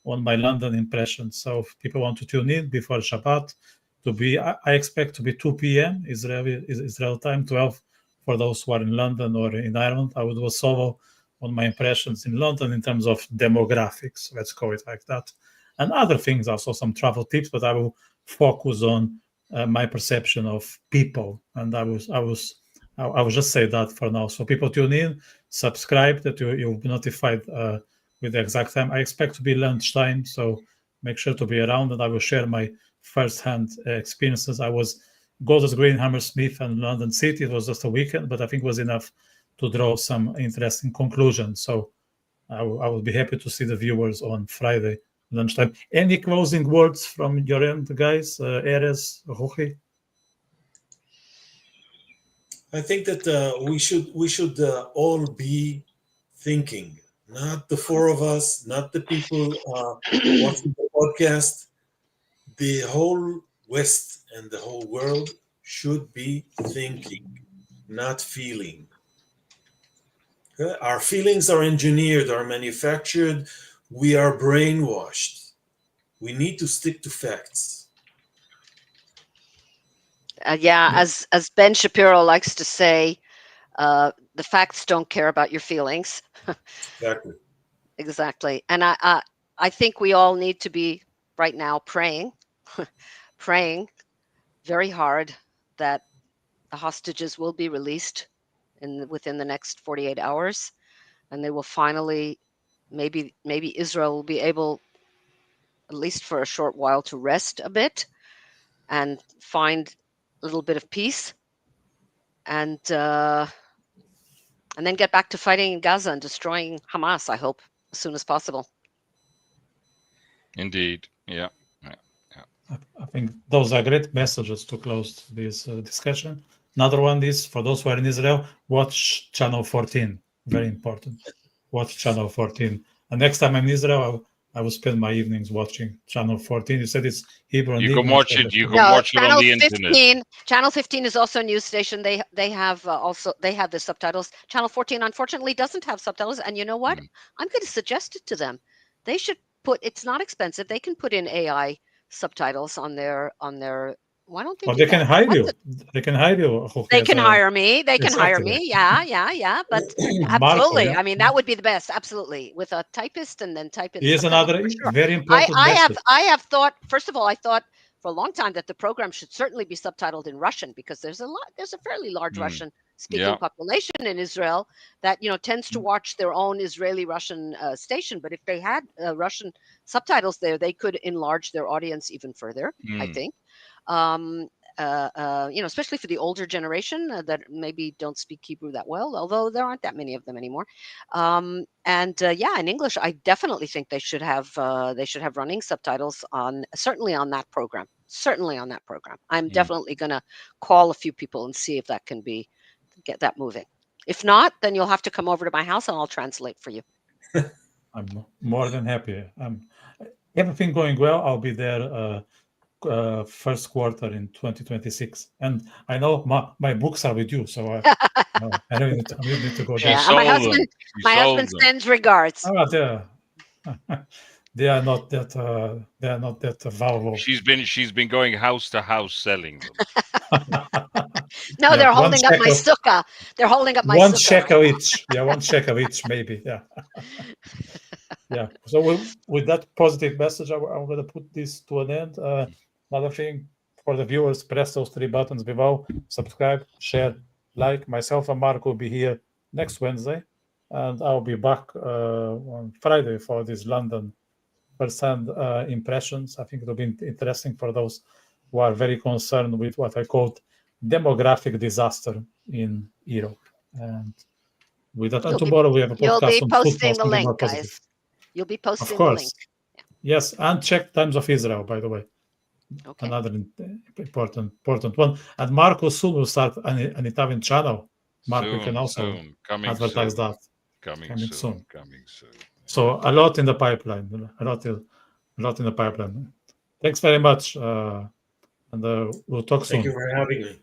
on my London impressions. So if people want to tune in before Shabbat, I expect to be 2 p.m. Israel time, 12 for those who are in London or in Ireland. I will do a solo on my impressions in London in terms of demographics, let's call it like that, and other things, also some travel tips, but I will focus on my perception of people, and I will just say that for now. So people tune in, subscribe, that you'll be notified with the exact time. I expect to be lunchtime, so make sure to be around, and I will share my first-hand experiences. I was Golders Green, Hammersmith, and London City. It was just a weekend, but I think it was enough to draw some interesting conclusions. So I will be happy to see the viewers on Friday lunchtime. Any closing words from your end, guys? Erez, Ruchie? I think that we should all be thinking, not the 4 of us, not the people watching the podcast. The whole West and the whole world should be thinking, not feeling. Okay? Our feelings are engineered, are manufactured. We are brainwashed. We need to stick to facts. As Ben Shapiro likes to say, The facts don't care about your feelings. Exactly. Exactly. And I think we all need to be right now praying, praying very hard that the hostages will be released within the next 48 hours, and they will finally, maybe Israel will be able, at least for a short while, to rest a bit and find a little bit of peace, and then get back to fighting in Gaza and destroying Hamas, I hope, as soon as possible. Indeed. Yeah. I think those are great messages to close this discussion. Another one is, for those who are in Israel, watch Channel 14. Very important. Watch Channel 14. And next time I'm in Israel, I will spend my evenings watching Channel 14. You said it's Hebrew and You can English. watch it. You can watch it on the internet. Channel 15 is also a news station. They have the subtitles. Channel 14 unfortunately doesn't have subtitles. And you know what? I'm going to suggest it to them. They should put. It's not expensive. They can put in AI subtitles on their. Why don't they? Or do they can that? hire you. They can hire you. They can hire me. They can hire Exactly. me. Yeah. But absolutely. I mean, that would be the best. Absolutely, with a typist and then type in. Here's subtitles, another for sure. very important message. I have thought. First of all, I thought for a long time that the program should certainly be subtitled in Russian, because there's a fairly large Russian speaking population in Israel that tends to watch their own Israeli Russian station. But if they had Russian subtitles there, they could enlarge their audience even further, I think. Especially for the older generation that maybe don't speak Hebrew that well, although there aren't that many of them anymore. In English, I definitely think they should have running subtitles certainly on that program. I'm definitely going to call a few people and see if that can get that moving. If not, then you'll have to come over to my house and I'll translate for you. I'm more than happy. Everything going well. I'll be there first quarter in 2026, and I know my books are with you, so I really need to go there. My husband sends regards. They are not that valuable. She's been going house to house selling them. No, they're holding up my sukkah. They're holding up my one sukkah. shekel each. Yeah, 1 shekel each, maybe. Yeah. Yeah. So with that positive message, I'm going to put this to an end. Another thing for the viewers, press those 3 buttons below: subscribe, share, like. Myself and Mark will be here next Wednesday, and I'll be back on Friday for this London first-hand impressions. I think it'll be interesting for those who are very concerned with what I called demographic disaster in Europe. And with that, tomorrow we have a podcast on posting the link, guys. You'll be posting the link. Yes, and check Times of Israel, by the way. Okay. Another important one. And Marco soon will start an Italian channel. Marco, you can also advertise that. Coming soon. So a lot in the pipeline. A lot in the pipeline. Thanks very much, and we'll talk soon. Thank you for having me.